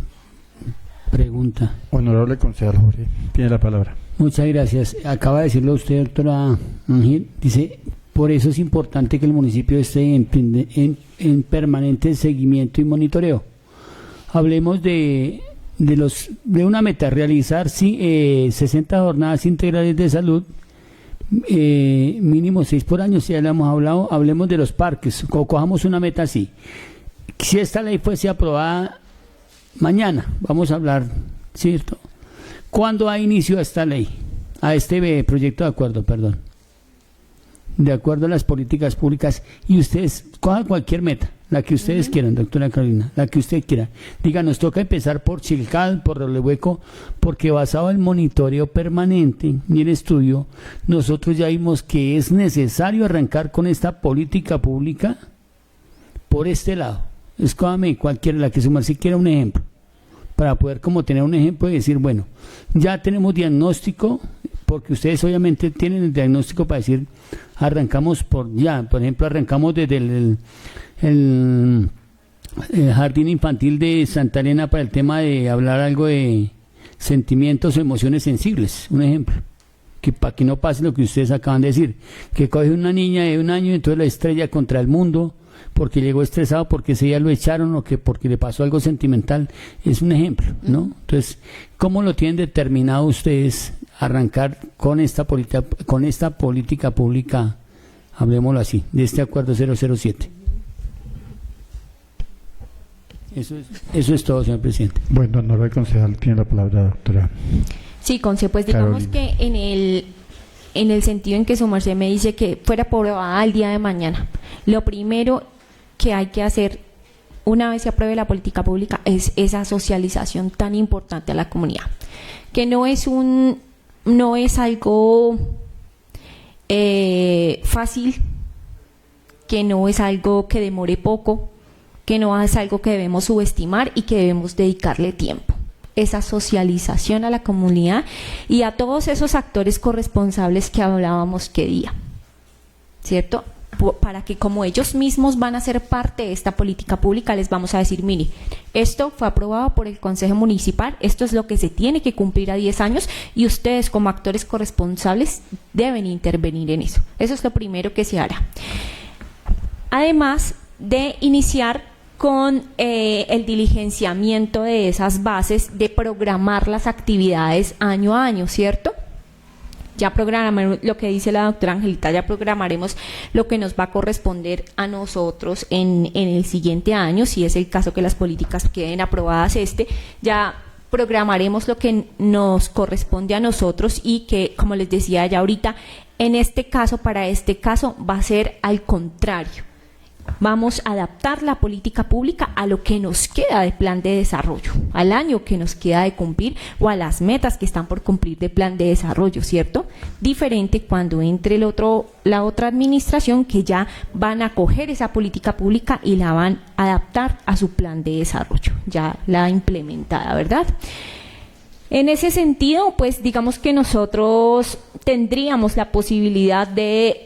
pregunta. Honorable concejal Jorge, tiene la palabra. Muchas gracias. Acaba de decirlo usted, doctora Ángel. Dice, por eso es importante que el municipio esté en permanente seguimiento y monitoreo. Hablemos de una meta, realizar 60 jornadas integrales de salud, mínimo 6 por año, si ya lo hemos hablado. Hablemos de los parques, cojamos una meta así. Si esta ley fuese aprobada mañana, vamos a hablar, ¿cierto? ¿Cuándo da inicio a esta ley? A este proyecto de acuerdo, perdón. De acuerdo a las políticas públicas, y ustedes cojan cualquier meta, la que ustedes quieran, doctora Carolina, la que usted quiera. Diga, nos toca empezar por Chilcal, por Relehueco, porque basado en monitoreo permanente y en estudio, nosotros ya vimos que es necesario arrancar con esta política pública por este lado. Escójame cualquiera, la que sumar, si quiera un ejemplo, para poder como tener un ejemplo y decir, bueno, ya tenemos diagnóstico, porque ustedes obviamente tienen el diagnóstico para decir, arrancamos por ejemplo, arrancamos desde el jardín infantil de Santa Elena para el tema de hablar algo de sentimientos o emociones sensibles, un ejemplo, que para que no pase lo que ustedes acaban de decir, que coge una niña de 1 año y entonces la estrella contra el mundo, porque llegó estresado, porque ese día lo echaron o que porque le pasó algo sentimental, es un ejemplo, ¿no? Entonces, ¿cómo lo tienen determinado ustedes arrancar con esta política pública, hablemoslo así, de este acuerdo 007? Eso es todo, señor presidente. Bueno, honorable concejal, tiene la palabra, doctora. Sí, Conce, pues digamos Carolina. que en el sentido en que su merced me dice que fuera aprobada el día de mañana, lo primero que hay que hacer una vez se apruebe la política pública, es esa socialización tan importante a la comunidad, que no es algo fácil, que no es algo que demore poco, que no es algo que debemos subestimar y que debemos dedicarle tiempo. Esa socialización a la comunidad y a todos esos actores corresponsables que hablábamos que día, ¿cierto? Para que como ellos mismos van a ser parte de esta política pública, les vamos a decir, mire, esto fue aprobado por el Consejo Municipal, esto es lo que se tiene que cumplir a 10 años y ustedes como actores corresponsables deben intervenir en eso. Eso es lo primero que se hará. Además de iniciar con el diligenciamiento de esas bases, de programar las actividades año a año, ¿cierto? Ya programaremos lo que dice la doctora Angelita, ya programaremos lo que nos va a corresponder a nosotros en el siguiente año, si es el caso que las políticas queden aprobadas ya programaremos lo que nos corresponde a nosotros y que, como les decía ya ahorita, en este caso, para este caso, va a ser al contrario. Vamos a adaptar la política pública a lo que nos queda de plan de desarrollo, al año que nos queda de cumplir o a las metas que están por cumplir de plan de desarrollo, ¿cierto? Diferente cuando entre la otra administración, que ya van a coger esa política pública y la van a adaptar a su plan de desarrollo, ya la implementada, ¿verdad? En ese sentido, pues digamos que nosotros tendríamos la posibilidad de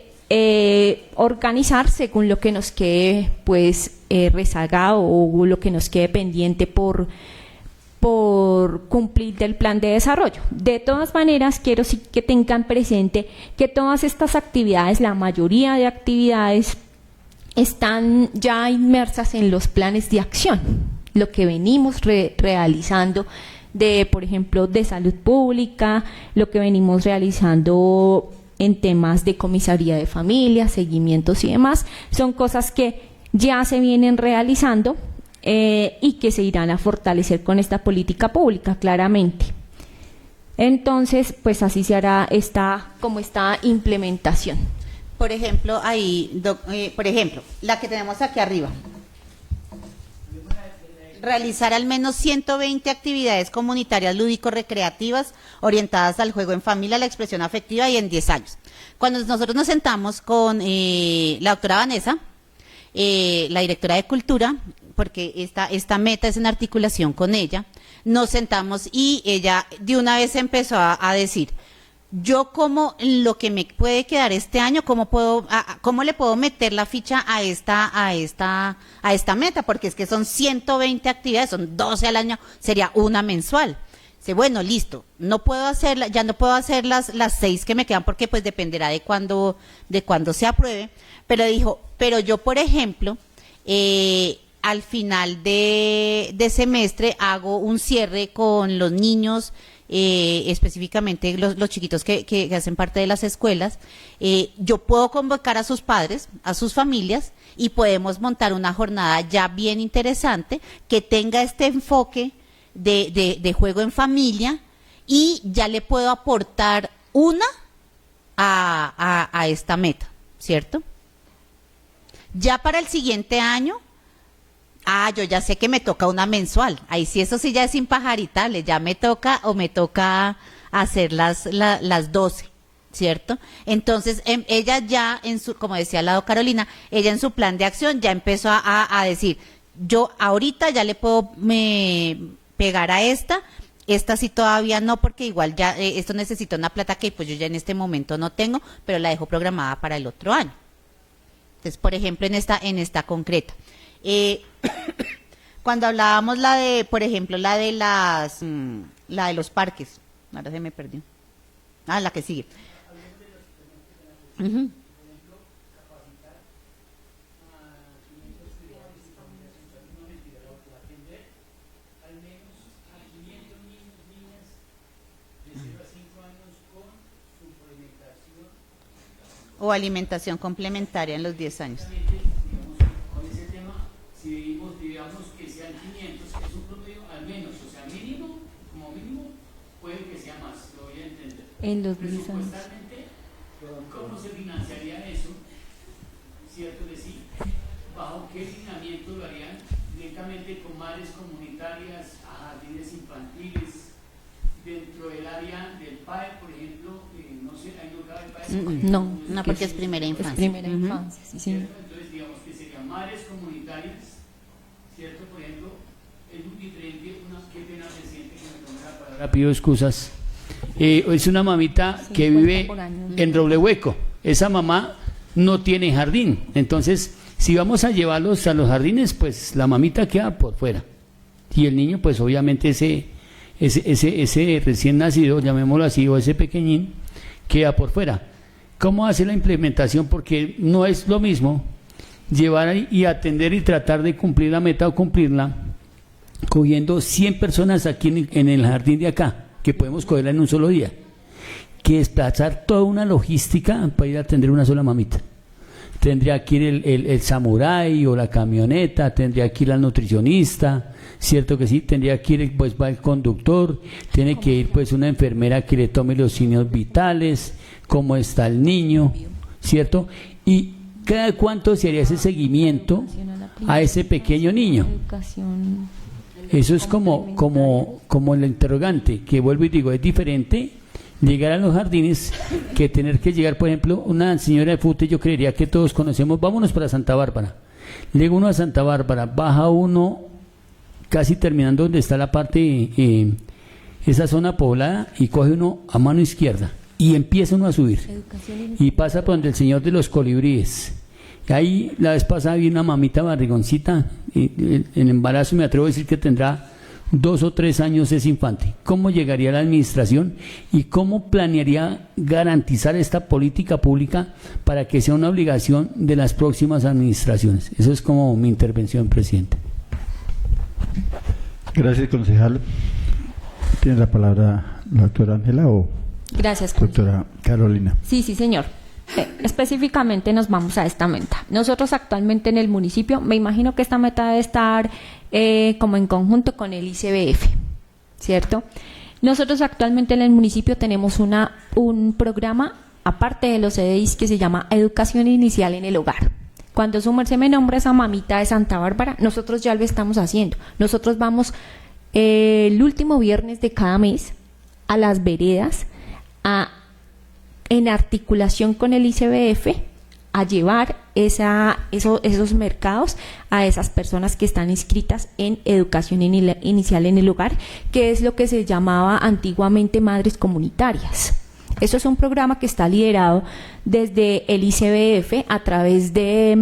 organizar según lo que nos quede pues rezagado o lo que nos quede pendiente por cumplir del plan de desarrollo. De todas maneras, quiero sí que tengan presente que todas estas actividades, la mayoría de actividades, están ya inmersas en los planes de acción, lo que venimos realizando por ejemplo, de salud pública, lo que venimos realizando en temas de comisaría de familia, seguimientos y demás, son cosas que ya se vienen realizando y que se irán a fortalecer con esta política pública, claramente. Entonces, pues así se hará esta implementación. Por ejemplo, la que tenemos aquí arriba. Realizar al menos 120 actividades comunitarias lúdico-recreativas orientadas al juego en familia, la expresión afectiva y en 10 años. Cuando nosotros nos sentamos con la doctora Vanessa, la directora de Cultura, porque esta meta es en articulación con ella, nos sentamos y ella de una vez empezó a decir, yo como lo que me puede quedar este año, cómo le puedo meter la ficha a esta meta, porque es que son 120 actividades, son 12 al año, sería una mensual. Dice, bueno, listo, ya no puedo hacer las 6 que me quedan porque pues dependerá de cuándo se apruebe, pero dijo, pero yo por ejemplo, al final de semestre hago un cierre con los niños, específicamente los chiquitos que hacen parte de las escuelas, yo puedo convocar a sus padres, a sus familias, y podemos montar una jornada ya bien interesante que tenga este enfoque de juego en familia, y ya le puedo aportar una a esta meta, ¿cierto? Ya para el siguiente año, yo ya sé que me toca una mensual. Ahí sí, eso sí ya es impajaritable. Ya me toca hacer las 12, ¿cierto? Entonces, ella ya, como decía la doctora Carolina, ella en su plan de acción ya empezó a decir, yo ahorita ya le puedo pegar a esta sí todavía no, porque igual ya esto necesita una plata que pues yo ya en este momento no tengo, pero la dejo programada para el otro año. Entonces, por ejemplo, en esta concreta. Cuando hablábamos por ejemplo, la de los parques, ahora se me perdió. La que sigue. Uh-huh. O alimentación complementaria en los 10 años. Si digamos que sean 500, es un promedio al menos, o sea, mínimo, como mínimo, puede que sea más, lo voy a entender. En los 10 años. Presupuestalmente, ¿cómo se financiaría eso? ¿Cierto que sí? ¿Bajo qué lineamiento lo harían? directamente con madres comunitarias a jardines infantiles dentro del área del PAE, por ejemplo, no sé, hay lugar del PAE. No, porque es primera infancia. Es primera infancia, sí, sí. Entonces, digamos que serían madres comunitarias, ¿cierto? Por ejemplo, es muy diferente, qué pena reciente que me tome la palabra. Pido excusas. Es una mamita que vive en Roblehueco. Esa mamá no tiene jardín. Entonces, si vamos a llevarlos a los jardines, pues la mamita queda por fuera. Y el niño, pues obviamente ese recién nacido, llamémoslo así, o ese pequeñín, queda por fuera. ¿Cómo hace la implementación? Porque no es lo mismo llevar y atender y tratar de cumplir la meta o cumplirla cogiendo 100 personas aquí en el jardín de acá, que podemos cogerla en un solo día, que desplazar toda una logística para ir a atender una sola mamita. Tendría que ir el samurái o la camioneta, tendría que ir al nutricionista, cierto que sí, tendría que ir, pues va el conductor, tiene que ir pues una enfermera que le tome los signos vitales, cómo está el niño, cierto, y cada cuánto se haría ese seguimiento a ese pequeño niño. Eso es como el interrogante, que vuelvo y digo, es diferente llegar a los jardines que tener que llegar, por ejemplo, una señora de fútbol, yo creería que todos conocemos, vámonos para Santa Bárbara. Llega uno a Santa Bárbara, baja uno casi terminando donde está la parte, esa zona poblada, y coge uno a mano izquierda y empieza uno a subir y pasa por donde el señor de los colibríes. Ahí la vez pasada vi una mamita barrigoncita, en embarazo, me atrevo a decir que tendrá 2 o 3 años, ese infante. ¿Cómo llegaría la administración y cómo planearía garantizar esta política pública para que sea una obligación de las próximas administraciones? Eso es como mi intervención, presidente. Gracias, concejal. ¿Tiene la palabra la doctora Ángela o Gracias, doctora Carolina? Sí, señor. Específicamente nos vamos a esta meta. Nosotros actualmente en el municipio, me imagino que esta meta debe estar como en conjunto con el ICBF, ¿cierto? Nosotros actualmente en el municipio tenemos un programa, aparte de los CDIs, que se llama Educación Inicial en el Hogar. Cuando su merced me nombra esa mamita de Santa Bárbara, nosotros ya lo estamos haciendo. Nosotros vamos el último viernes de cada mes a las veredas en articulación con el ICBF a llevar esos mercados a esas personas que están inscritas en educación inicial en el hogar, que es lo que se llamaba antiguamente madres comunitarias. Eso es un programa que está liderado desde el ICBF a través de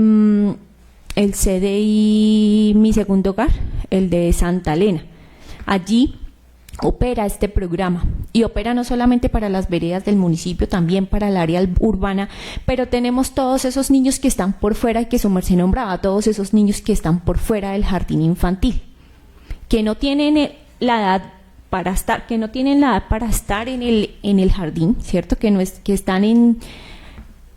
el CDI Mi Segundo Hogar, el de Santa Elena. Allí opera este programa y opera no solamente para las veredas del municipio, también para el área urbana, pero tenemos todos esos niños que están por fuera y que su merced nombraba, todos esos niños que están por fuera del jardín infantil, que no tienen la edad para estar, en el jardín, ¿cierto? Que están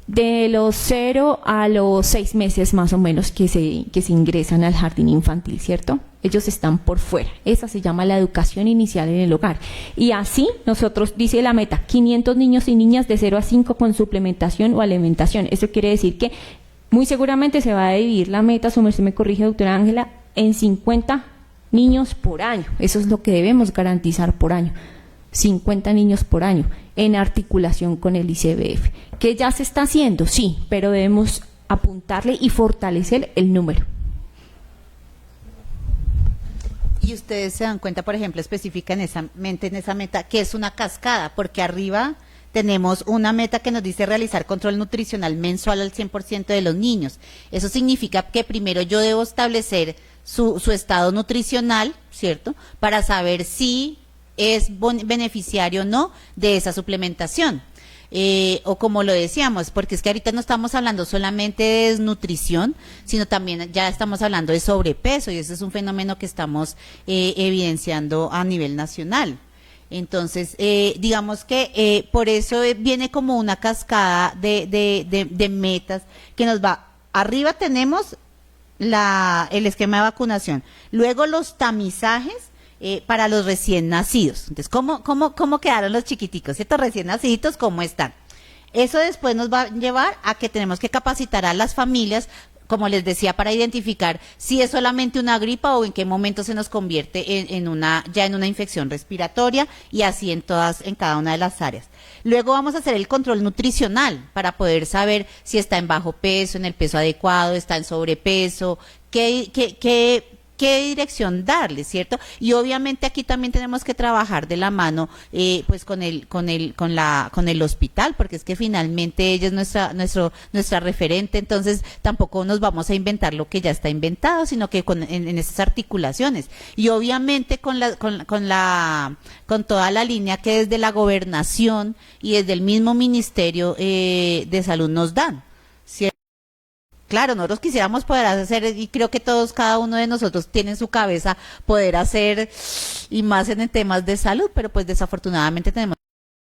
de los 0 a los 6 meses más o menos que se ingresan al jardín infantil, ¿cierto? Ellos están por fuera. Esa se llama la educación inicial en el hogar. Y así nosotros, dice la meta, 500 niños y niñas de 0 a 5 con suplementación o alimentación. Eso quiere decir que muy seguramente se va a dividir la meta, su merced me corrige, doctora Ángela, en 50 niños por año. Eso es lo que debemos garantizar por año. 50 niños por año en articulación con el ICBF. ¿Que ya se está haciendo? Sí, pero debemos apuntarle y fortalecer el número. Y ustedes se dan cuenta, por ejemplo, específicamente en esa meta, que es una cascada, porque arriba tenemos una meta que nos dice realizar control nutricional mensual al 100% de los niños. Eso significa que primero yo debo establecer su estado nutricional, ¿cierto? Para saber si es beneficiario o no de esa suplementación. O como lo decíamos, porque es que ahorita no estamos hablando solamente de desnutrición, sino también ya estamos hablando de sobrepeso, y ese es un fenómeno que estamos evidenciando a nivel nacional. Entonces, digamos que por eso viene como una cascada de metas que nos va. Arriba tenemos el esquema de vacunación, luego los tamizajes para los recién nacidos. Entonces, ¿cómo quedaron los chiquiticos? ¿Cierto? Recién naciditos, ¿cómo están? Eso después nos va a llevar a que tenemos que capacitar a las familias como les decía, para identificar si es solamente una gripa o en qué momento se nos convierte en una infección respiratoria, y así en cada una de las áreas. Luego vamos a hacer el control nutricional para poder saber si está en bajo peso, en el peso adecuado, está en sobrepeso, qué dirección darle, ¿cierto? Y obviamente aquí también tenemos que trabajar de la mano, pues con el hospital, porque es que finalmente ella es nuestra referente, entonces tampoco nos vamos a inventar lo que ya está inventado, sino que en esas articulaciones. Y obviamente con toda la línea que desde la gobernación y desde el mismo Ministerio de Salud nos dan, ¿cierto? Claro, nosotros quisiéramos poder hacer, y creo que cada uno de nosotros tiene en su cabeza poder hacer, y más en temas de salud, pero pues desafortunadamente tenemos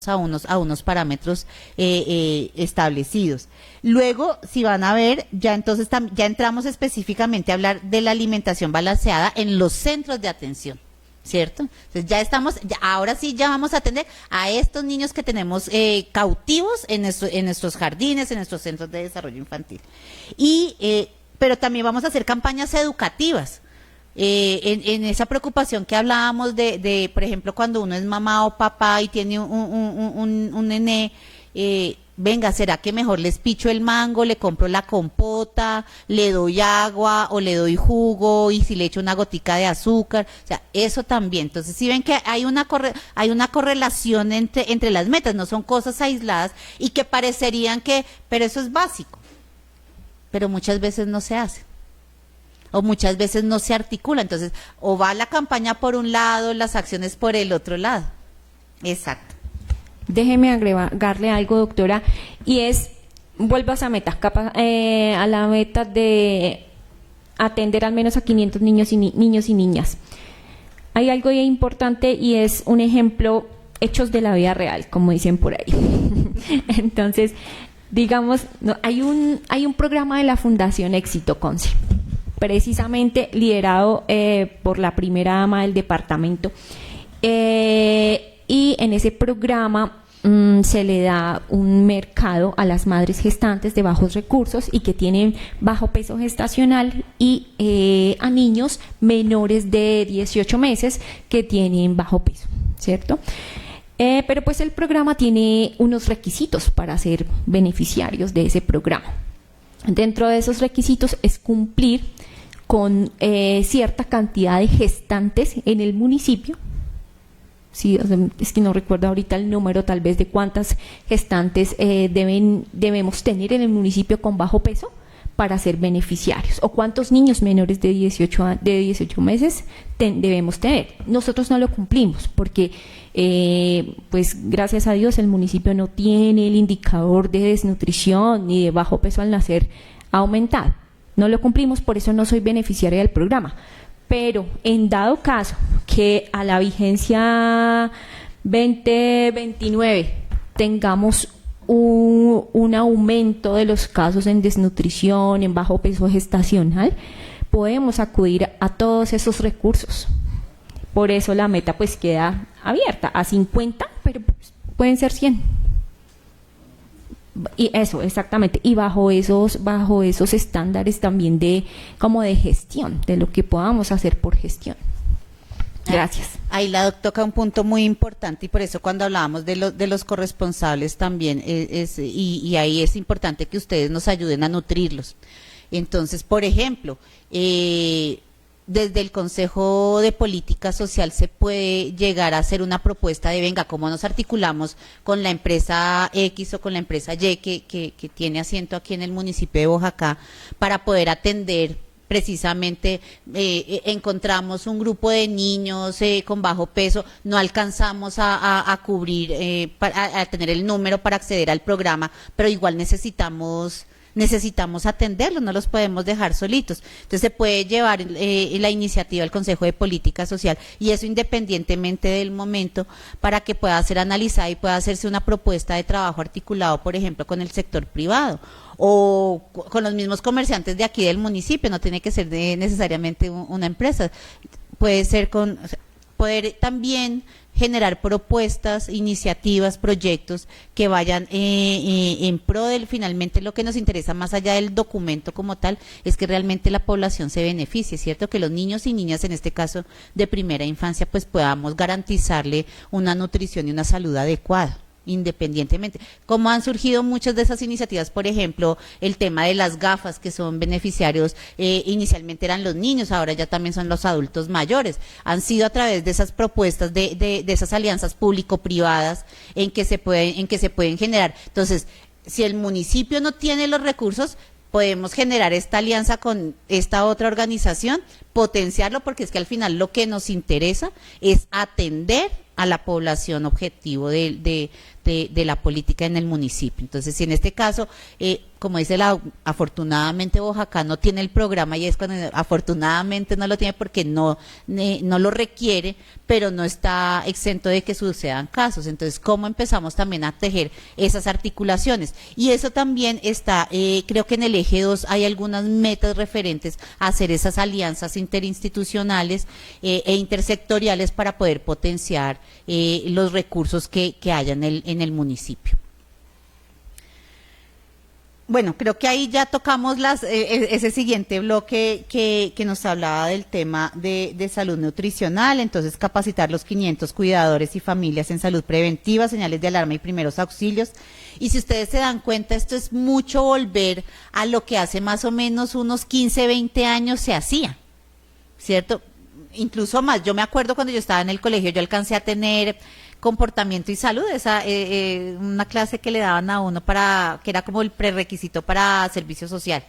a unos parámetros establecidos. Luego, si van a ver, ya entramos específicamente a hablar de la alimentación balanceada en los centros de atención, ¿cierto? Entonces ahora sí ya vamos a atender a estos niños que tenemos cautivos en nuestros jardines, en nuestros centros de desarrollo infantil. Pero también vamos a hacer campañas educativas en esa preocupación que hablábamos de, por ejemplo, cuando uno es mamá o papá y tiene un nené, venga, ¿será que mejor les picho el mango, le compro la compota, le doy agua o le doy jugo, y si le echo una gotica de azúcar? O sea, eso también. Entonces, si ven que hay una correlación entre las metas, no son cosas aisladas y que parecerían pero eso es básico, pero muchas veces no se hace, o muchas veces no se articula. Entonces, o va la campaña por un lado, las acciones por el otro lado. Exacto. Déjeme agregarle algo, doctora, y vuelvo a esa meta, a la meta de atender al menos a 500 niños y niñas. Hay algo importante, y es un ejemplo, hechos de la vida real, como dicen por ahí. Entonces, digamos, hay un programa de la Fundación Éxito Conce, precisamente liderado por la primera dama del departamento, y en ese programa se le da un mercado a las madres gestantes de bajos recursos y que tienen bajo peso gestacional, y a niños menores de 18 meses que tienen bajo peso, ¿cierto? Pero pues el programa tiene unos requisitos para ser beneficiarios de ese programa. Dentro de esos requisitos es cumplir con cierta cantidad de gestantes en el municipio. Sí, es que no recuerdo ahorita el número tal vez de cuántas gestantes debemos tener en el municipio con bajo peso para ser beneficiarios, o cuántos niños menores de 18 meses debemos tener. Nosotros no lo cumplimos porque pues gracias a Dios el municipio no tiene el indicador de desnutrición ni de bajo peso al nacer aumentado. No lo cumplimos, por eso no soy beneficiaria del programa. Pero en dado caso que a la vigencia 2029 tengamos un aumento de los casos en desnutrición, en bajo peso gestacional, podemos acudir a todos esos recursos. Por eso la meta pues queda abierta a 50, pero pues, pueden ser 100. Y eso, exactamente, y bajo esos estándares también de gestión, de lo que podamos hacer por gestión. Gracias. Ahí la doc toca un punto muy importante, y por eso cuando hablábamos de los corresponsables también, y ahí es importante que ustedes nos ayuden a nutrirlos. Entonces, por ejemplo, desde el Consejo de Política Social se puede llegar a hacer una propuesta de, venga, cómo nos articulamos con la empresa X o con la empresa Y que tiene asiento aquí en el municipio de Boyacá para poder atender precisamente, encontramos un grupo de niños con bajo peso, no alcanzamos a cubrir, a tener el número para acceder al programa, pero igual necesitamos atenderlos, no los podemos dejar solitos. Entonces se puede llevar la iniciativa al Consejo de Política Social, y eso independientemente del momento, para que pueda ser analizada y pueda hacerse una propuesta de trabajo articulado, por ejemplo, con el sector privado o con los mismos comerciantes de aquí del municipio. No tiene que ser necesariamente una empresa, puede ser poder también generar propuestas, iniciativas, proyectos que vayan en pro del, finalmente lo que nos interesa más allá del documento como tal, es que realmente la población se beneficie, ¿cierto? Que los niños y niñas, en este caso de primera infancia, pues podamos garantizarle una nutrición y una salud adecuada, independientemente. Como han surgido muchas de esas iniciativas, por ejemplo, el tema de las gafas, que son beneficiarios, inicialmente eran los niños, ahora ya también son los adultos mayores, han sido a través de esas propuestas, de esas alianzas público-privadas en que se pueden generar. Entonces, si el municipio no tiene los recursos, podemos generar esta alianza con esta otra organización, potenciarlo, porque es que al final lo que nos interesa es atender a la población objetivo de la política en el municipio. Entonces, si en este caso, como dice afortunadamente Boyacá no tiene el programa, y es cuando afortunadamente no lo tiene porque no lo requiere, pero no está exento de que sucedan casos. Entonces, ¿cómo empezamos también a tejer esas articulaciones? Y eso también está, creo que en el eje 2 hay algunas metas referentes a hacer esas alianzas interinstitucionales e intersectoriales para poder potenciar los recursos que haya en el municipio. Bueno, creo que ahí ya tocamos ese siguiente bloque que nos hablaba del tema de salud nutricional. Entonces, capacitar los 500 cuidadores y familias en salud preventiva, señales de alarma y primeros auxilios. Y si ustedes se dan cuenta, esto es mucho volver a lo que hace más o menos unos 15, 20 años se hacía, ¿cierto? Incluso más. Yo me acuerdo cuando yo estaba en el colegio, yo alcancé a tener comportamiento y salud, una clase que le daban a uno que era como el prerequisito para servicio social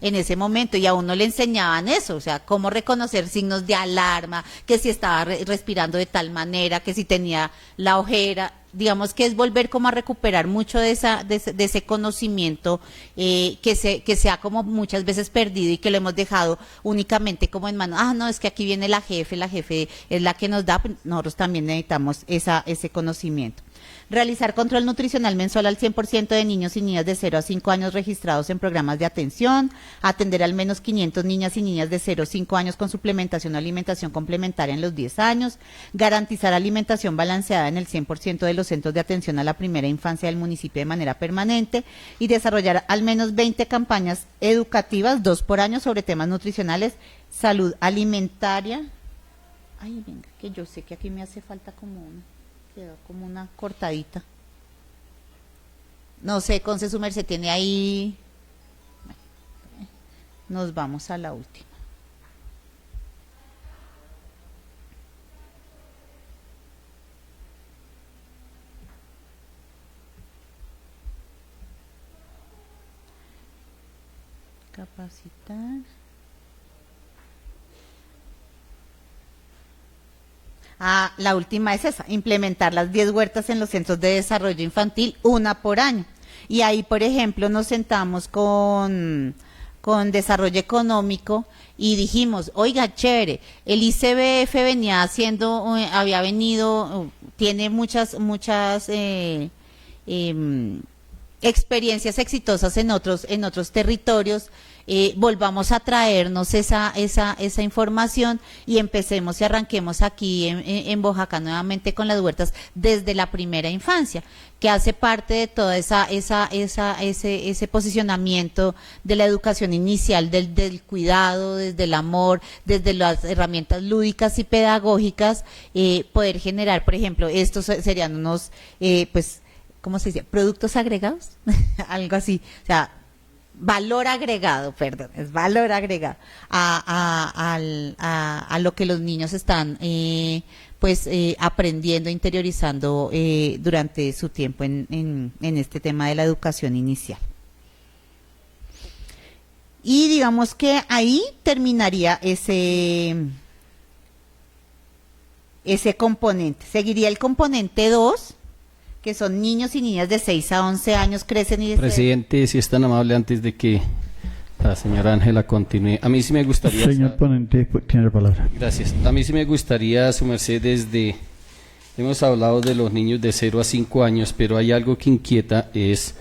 en ese momento, y a uno le enseñaban eso, o sea, cómo reconocer signos de alarma, que si estaba respirando de tal manera, que si tenía la ojera. Digamos que es volver como a recuperar mucho de ese conocimiento que se ha como muchas veces perdido y que lo hemos dejado únicamente como en manos. No, es que aquí viene la jefe es la que nos da. Nosotros también necesitamos ese conocimiento. Realizar control nutricional mensual al 100% de niños y niñas de 0 a 5 años registrados en programas de atención, atender al menos 500 niñas y niñas de 0 a 5 años con suplementación o alimentación complementaria en los 10 años, garantizar alimentación balanceada en el 100% de los centros de atención a la primera infancia del municipio de manera permanente y desarrollar al menos 20 campañas educativas, 2 por año, sobre temas nutricionales, salud alimentaria. Ay, venga, que yo sé que aquí me hace falta quedó como una cortadita. No sé, Conce, su merced tiene ahí. Nos vamos a la última. Capacitar. La última es esa, implementar las 10 huertas en los centros de desarrollo infantil, 1 por año. Y ahí, por ejemplo, nos sentamos con desarrollo económico y dijimos, oiga, chévere, el ICBF tiene muchas experiencias exitosas en otros territorios. Volvamos a traernos esa información y empecemos y arranquemos aquí en Boyacá nuevamente con las huertas desde la primera infancia, que hace parte de toda ese posicionamiento de la educación inicial, del cuidado, desde el amor, desde las herramientas lúdicas y pedagógicas, poder generar, por ejemplo, estos serían unos, ¿cómo se dice? ¿Productos agregados? Algo así, o sea, valor agregado a lo que los niños están aprendiendo, interiorizando durante su tiempo en este tema de la educación inicial. Y digamos que ahí terminaría ese componente. Seguiría el componente 2, que son niños y niñas de 6 a 11 años, crecen y... Presidente, si es tan amable, antes de que la señora Ángela continúe, a mí sí me gustaría... Señor ponente, tiene la palabra. Gracias. A mí sí me gustaría, su merced, hemos hablado de los niños de 0 a 5 años, pero hay algo que inquieta, es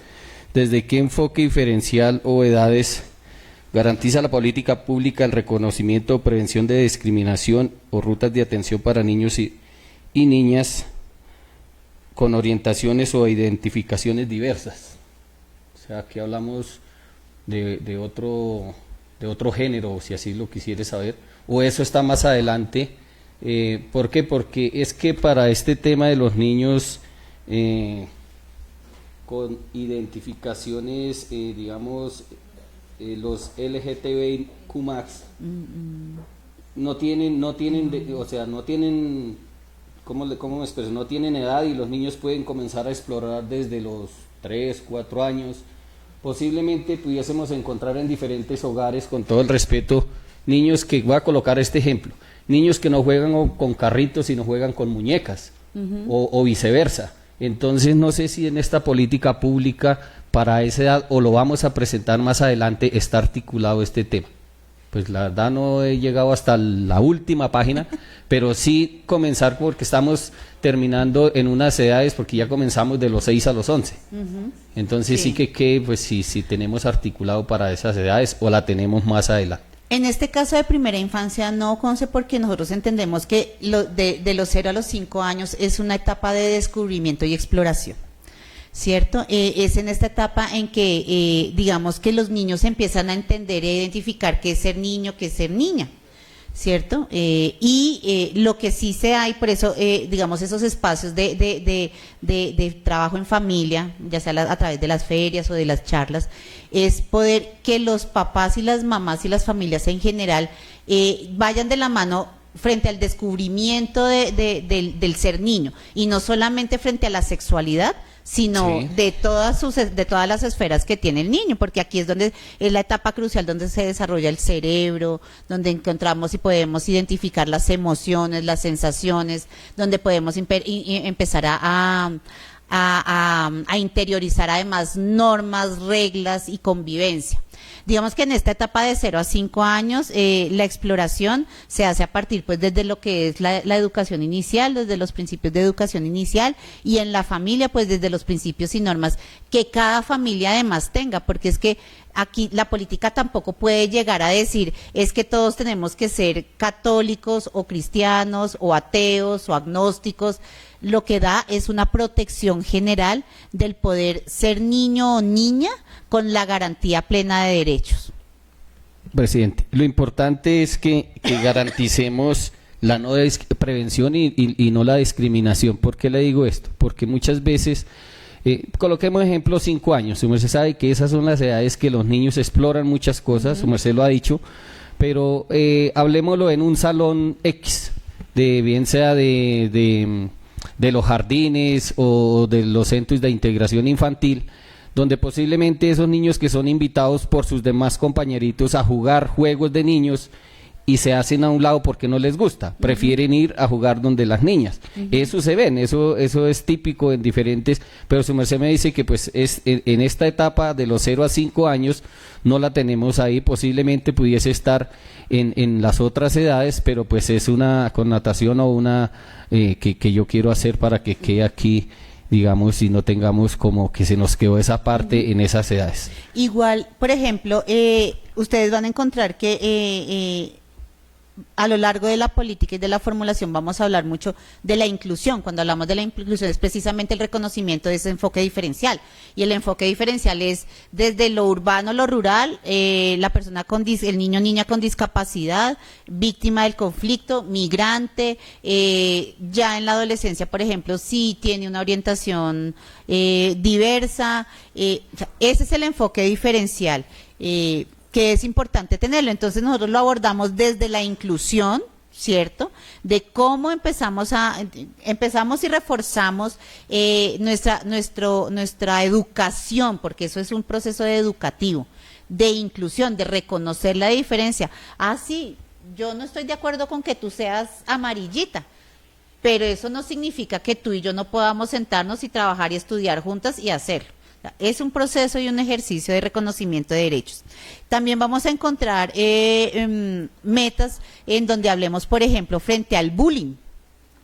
desde qué enfoque diferencial o edades garantiza la política pública el reconocimiento o prevención de discriminación o rutas de atención para niños y y niñas con orientaciones o identificaciones diversas. O sea, aquí hablamos de otro género, si así lo quisieres saber, o eso está más adelante. ¿Por qué? Porque es que para este tema de los niños con identificaciones, digamos, los LGTBIQ+, no tienen, o sea, no tienen, ¿cómo me expreso? No tienen edad, y los niños pueden comenzar a explorar desde los 3, 4 años. Posiblemente pudiésemos encontrar en diferentes hogares, con todo el respeto, niños que, voy a colocar este ejemplo, niños que no juegan con carritos, sino juegan con muñecas, o viceversa. Entonces no sé si en esta política pública para esa edad, o lo vamos a presentar más adelante, está articulado este tema. Pues la verdad no he llegado hasta la última página, pero sí comenzar, porque estamos terminando en unas edades, porque ya comenzamos de los 6 a los 11. Entonces sí que pues si tenemos articulado para esas edades, o la tenemos más adelante. En este caso de primera infancia no, Conce, porque nosotros entendemos que de los 0 a los 5 años es una etapa de descubrimiento y exploración, ¿cierto? Es en esta etapa en que, digamos, que los niños empiezan a entender e identificar qué es ser niño, qué es ser niña, ¿cierto? Y lo que sí se hay, por eso, digamos, esos espacios de trabajo en familia, ya sea a través de las ferias o de las charlas, es poder que los papás y las mamás y las familias en general vayan de la mano frente al descubrimiento del ser niño, y no solamente frente a la sexualidad, sino de todas las esferas que tiene el niño, porque aquí es donde es la etapa crucial, donde se desarrolla el cerebro, donde encontramos y podemos identificar las emociones, las sensaciones, donde podemos empezar a interiorizar además normas, reglas y convivencia. Digamos que en esta etapa de 0 a 5 años la exploración se hace a partir pues desde lo que es la educación inicial, desde los principios de educación inicial, y en la familia pues desde los principios y normas que cada familia además tenga, porque es que aquí la política tampoco puede llegar a decir es que todos tenemos que ser católicos o cristianos o ateos o agnósticos. Lo que da es una protección general del poder ser niño o niña con la garantía plena de derechos. Presidente, lo importante es que garanticemos la no prevención y no la discriminación. ¿Por qué le digo esto? Porque muchas veces, coloquemos ejemplo 5 años, su merced sabe que esas son las edades que los niños exploran muchas cosas, su merced lo ha dicho, pero hablemoslo en un salón X, bien sea de los jardines o de los centros de integración infantil, donde posiblemente esos niños que son invitados por sus demás compañeritos a jugar juegos de niños y se hacen a un lado porque no les gusta, prefieren ir a jugar donde las niñas. Eso se ven, eso es típico en diferentes, pero su merced me dice que pues es en esta etapa de los 0 a 5 años no la tenemos ahí, posiblemente pudiese estar en las otras edades, pero pues es una connotación o una que yo quiero hacer para que quede aquí, digamos, y no tengamos como que se nos quedó esa parte en esas edades. Igual, por ejemplo, ustedes van a encontrar que a lo largo de la política y de la formulación vamos a hablar mucho de la inclusión. Cuando hablamos de la inclusión es precisamente el reconocimiento de ese enfoque diferencial, y el enfoque diferencial es desde lo urbano, lo rural, la persona el niño o niña con discapacidad, víctima del conflicto, migrante, ya en la adolescencia, por ejemplo, si tiene una orientación diversa, ese es el enfoque diferencial, que es importante tenerlo. Entonces nosotros lo abordamos desde la inclusión, ¿cierto? De cómo empezamos y reforzamos nuestra educación, porque eso es un proceso educativo, de inclusión, de reconocer la diferencia. Ah, sí, yo no estoy de acuerdo con que tú seas amarillita, pero eso no significa que tú y yo no podamos sentarnos y trabajar y estudiar juntas y hacerlo. Es un proceso y un ejercicio de reconocimiento de derechos. También vamos a encontrar metas en donde hablemos, por ejemplo, frente al bullying,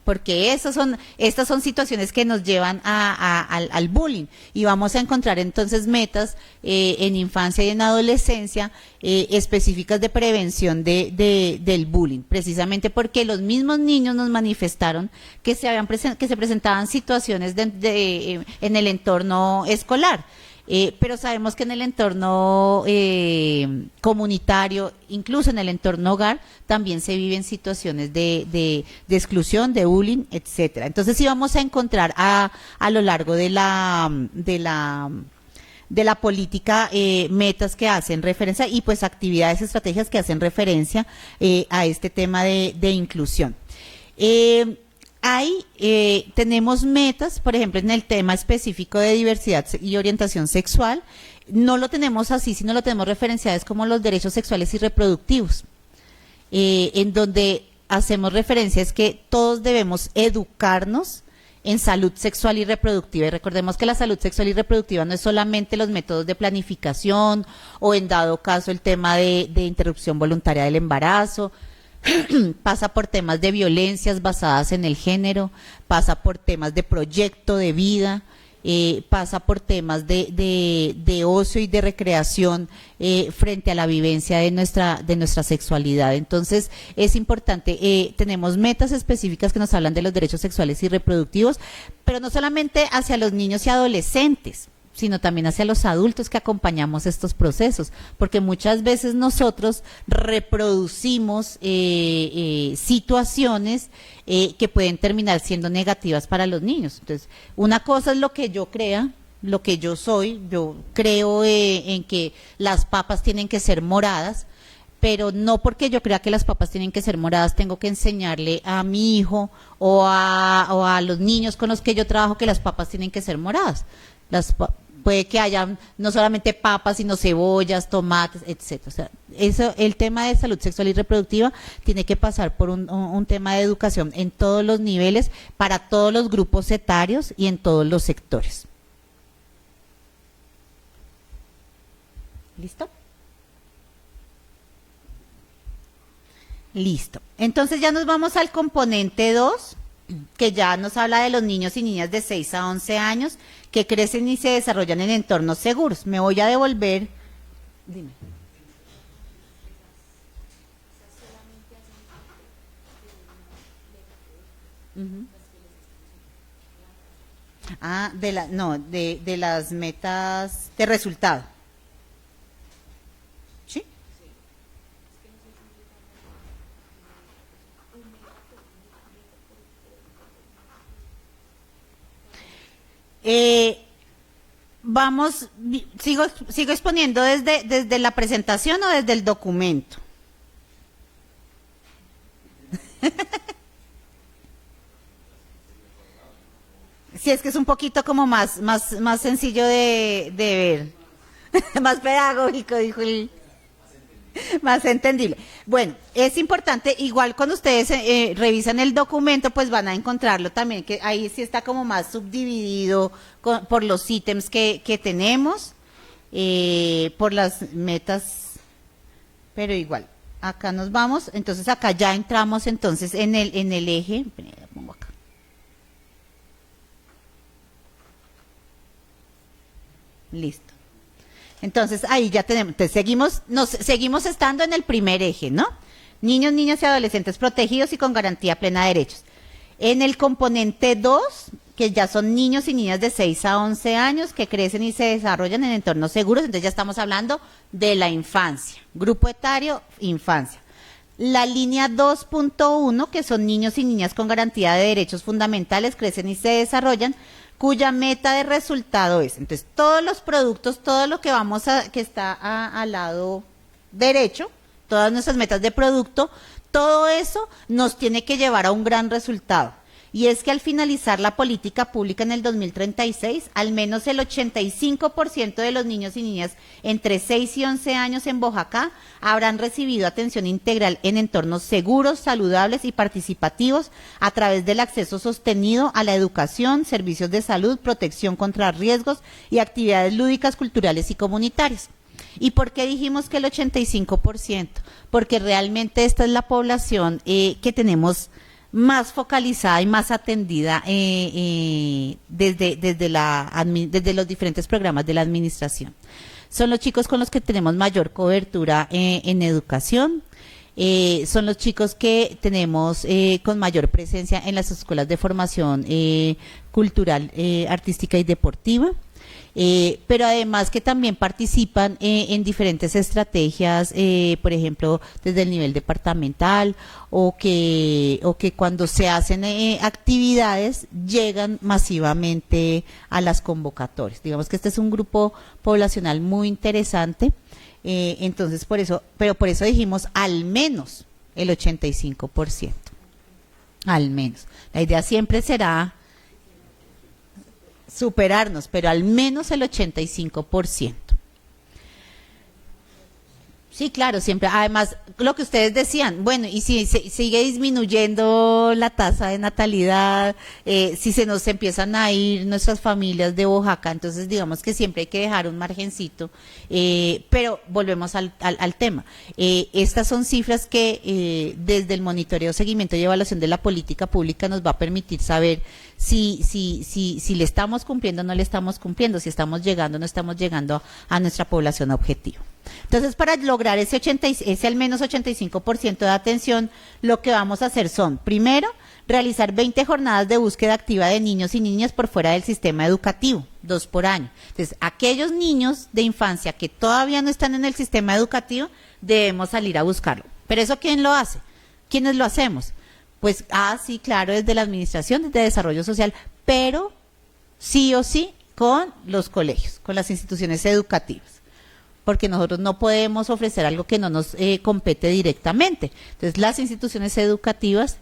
porque estas son situaciones que nos llevan al bullying, y vamos a encontrar entonces metas en infancia y en adolescencia específicas de prevención del bullying, precisamente porque los mismos niños nos manifestaron que se presentaban situaciones en el entorno escolar. Pero sabemos que en el entorno comunitario, incluso en el entorno hogar, también se viven situaciones de exclusión, de bullying, etcétera. Entonces sí vamos a encontrar a lo largo de la política metas que hacen referencia y pues actividades, estrategias que hacen referencia a este tema de inclusión. Tenemos metas, por ejemplo, en el tema específico de diversidad y orientación sexual, no lo tenemos así, sino lo tenemos referenciadas como los derechos sexuales y reproductivos, en donde hacemos referencias que todos debemos educarnos en salud sexual y reproductiva. Y recordemos que la salud sexual y reproductiva no es solamente los métodos de planificación o, en dado caso, el tema de interrupción voluntaria del embarazo. Pasa por temas de violencias basadas en el género, pasa por temas de proyecto de vida, pasa por temas de ocio y de recreación frente a la vivencia de nuestra sexualidad. Entonces es importante, tenemos metas específicas que nos hablan de los derechos sexuales y reproductivos, pero no solamente hacia los niños y adolescentes, sino también hacia los adultos que acompañamos estos procesos, porque muchas veces nosotros reproducimos situaciones que pueden terminar siendo negativas para los niños. Entonces, una cosa es lo que yo crea, lo que yo soy, yo creo en que las papas tienen que ser moradas, pero no porque yo crea que las papas tienen que ser moradas tengo que enseñarle a mi hijo o a los niños con los que yo trabajo que las papas tienen que ser moradas. Puede que haya no solamente papas, sino cebollas, tomates, etcétera. O sea, el tema de salud sexual y reproductiva tiene que pasar por un tema de educación en todos los niveles, para todos los grupos etarios y en todos los sectores. ¿Listo? Listo. Entonces ya nos vamos al componente 2, que ya nos habla de los niños y niñas de 6 a 11 años que crecen y se desarrollan en entornos seguros. Me voy a devolver. Dime. De las metas de resultado. ¿Sí? Sigo exponiendo desde la presentación o desde el documento. Sí, es que es un poquito como más sencillo de ver, más pedagógico, dijo el... Más entendible. Bueno, es importante, igual cuando ustedes revisan el documento, pues van a encontrarlo también, que ahí sí está como más subdividido por los ítems que tenemos, por las metas, pero igual, acá nos vamos, entonces acá ya entramos entonces en el eje, pongo acá. Listo. Entonces, ahí ya tenemos, seguimos estando en el primer eje, ¿no? Niños, niñas y adolescentes protegidos y con garantía plena de derechos. En el componente 2, que ya son niños y niñas de 6 a 11 años que crecen y se desarrollan en entornos seguros, entonces ya estamos hablando de la infancia, grupo etario, infancia. La línea 2.1, que son niños y niñas con garantía de derechos fundamentales, crecen y se desarrollan, cuya meta de resultado es, entonces, todos los productos, todo lo que que está al lado derecho, todas nuestras metas de producto, todo eso nos tiene que llevar a un gran resultado. Y es que al finalizar la política pública en el 2036, al menos el 85% de los niños y niñas entre 6 y 11 años en Boyacá habrán recibido atención integral en entornos seguros, saludables y participativos a través del acceso sostenido a la educación, servicios de salud, protección contra riesgos y actividades lúdicas, culturales y comunitarias. ¿Y por qué dijimos que el 85%? Porque realmente esta es la población que tenemos más focalizada y más atendida desde los diferentes programas de la administración. Son los chicos con los que tenemos mayor cobertura en educación. Son los chicos que tenemos con mayor presencia en las escuelas de formación cultural, artística y deportiva. Pero además que también participan en diferentes estrategias, por ejemplo, desde el nivel departamental, o que cuando se hacen actividades llegan masivamente a las convocatorias. Digamos que este es un grupo poblacional muy interesante, entonces por eso dijimos al menos el 85%, al menos. La idea siempre será superarnos, pero al menos el 85%. Sí, claro, siempre. Además, lo que ustedes decían, bueno, y si sigue disminuyendo la tasa de natalidad, si se nos empiezan a ir nuestras familias de Oaxaca, entonces digamos que siempre hay que dejar un margencito, pero volvemos al tema. Estas son cifras que desde el monitoreo, seguimiento y evaluación de la política pública nos va a permitir saber si le estamos cumpliendo o no le estamos cumpliendo, si estamos llegando o no estamos llegando a nuestra población objetivo. Entonces, para lograr ese al menos 85% de atención, lo que vamos a hacer son, primero, realizar 20 jornadas de búsqueda activa de niños y niñas por fuera del sistema educativo, 2 por año. Entonces, aquellos niños de infancia que todavía no están en el sistema educativo, debemos salir a buscarlo. ¿Pero eso quién lo hace? ¿Quiénes lo hacemos? Pues, sí, claro, desde la Administración, desde Desarrollo Social, pero sí o sí con los colegios, con las instituciones educativas, porque nosotros no podemos ofrecer algo que no nos compete directamente. Entonces, las instituciones educativas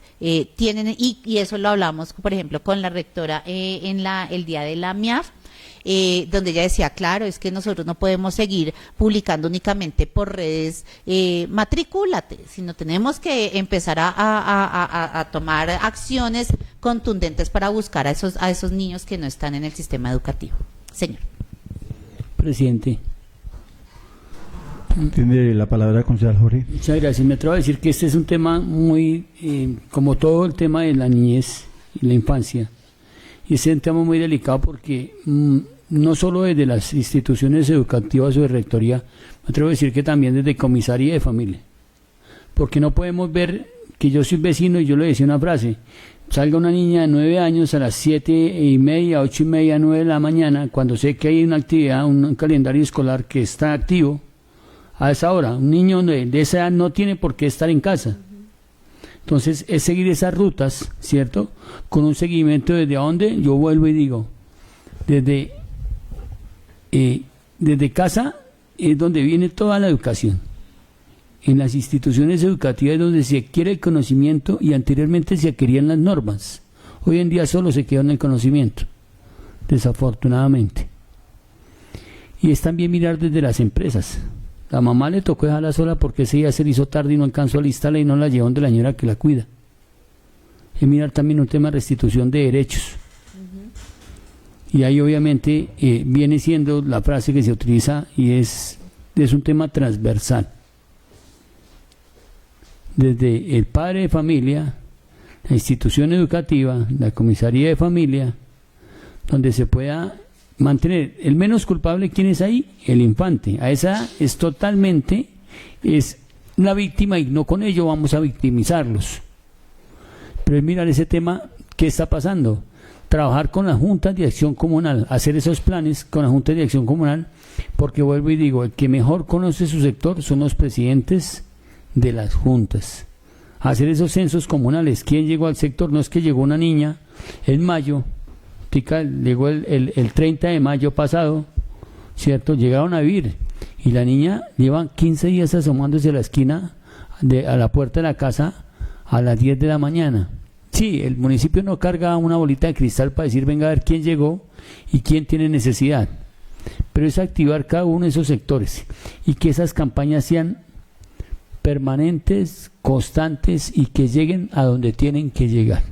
tienen, y eso lo hablamos, por ejemplo, con la rectora el día de la MIAF, donde ella decía, claro, es que nosotros no podemos seguir publicando únicamente por redes, matricúlate, sino tenemos que empezar a tomar acciones contundentes para buscar a esos niños que no están en el sistema educativo. Señor. Presidente. Tiene la palabra el concejal Jorge. Muchas gracias. Me atrevo a decir que este es un tema muy, como todo el tema de la niñez y la infancia, y es un tema muy delicado porque no solo desde las instituciones educativas o de rectoría, me atrevo a decir que también desde comisaría de familia, porque no podemos ver que yo soy vecino y yo le decía una frase, salga una niña de 9 años a las 7:30, 8:30, 9 de la mañana, cuando sé que hay una actividad, un calendario escolar que está activo, a esa hora, un niño de esa edad no tiene por qué estar en casa. Entonces, es seguir esas rutas, ¿cierto? Con un seguimiento desde donde yo vuelvo y digo, desde casa es donde viene toda la educación. En las instituciones educativas es donde se adquiere el conocimiento y anteriormente se adquirían las normas. Hoy en día solo se queda en el conocimiento, desafortunadamente. Y es también mirar desde las empresas. La mamá le tocó dejarla sola porque ese día se le hizo tarde y no alcanzó a alistarla y no la llevó donde la señora que la cuida. Es mirar también un tema de restitución de derechos. Y ahí obviamente viene siendo la frase que se utiliza y es un tema transversal. Desde el padre de familia, la institución educativa, la comisaría de familia, donde se pueda mantener el menos culpable. ¿Quién es ahí? El infante. A esa es totalmente, es una víctima y no con ello vamos a victimizarlos. Pero es mirar ese tema, ¿qué está pasando? Trabajar con las juntas de acción comunal, hacer esos planes con las juntas de acción comunal, porque vuelvo y digo, el que mejor conoce su sector son los presidentes de las juntas. Hacer esos censos comunales, ¿quién llegó al sector? No es que llegó una niña en mayo, llegó el 30 de mayo pasado, ¿cierto? Llegaron a vivir y la niña lleva 15 días asomándose a la esquina, a la puerta de la casa a las 10 de la mañana. Sí, el municipio no carga una bolita de cristal para decir venga a ver quién llegó y quién tiene necesidad, pero es activar cada uno de esos sectores y que esas campañas sean permanentes, constantes y que lleguen a donde tienen que llegar.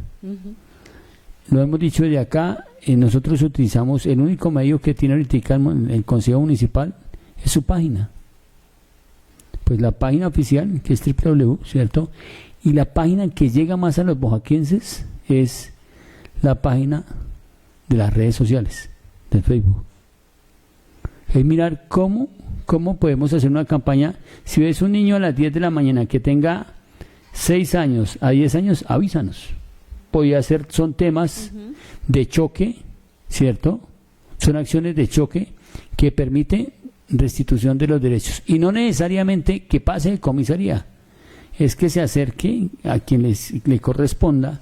Lo hemos dicho desde acá, nosotros utilizamos el único medio que tiene ahorita el Consejo Municipal, es su página. Pues la página oficial, que es www, ¿cierto? Y la página que llega más a los boyacenses es la página de las redes sociales, de Facebook. Es mirar cómo podemos hacer una campaña. Si ves un niño a las 10 de la mañana que tenga 6 años a 10 años, avísanos. Son temas de choque, ¿cierto? Son acciones de choque que permiten restitución de los derechos. Y no necesariamente que pase de comisaría, es que se acerque a quien le corresponda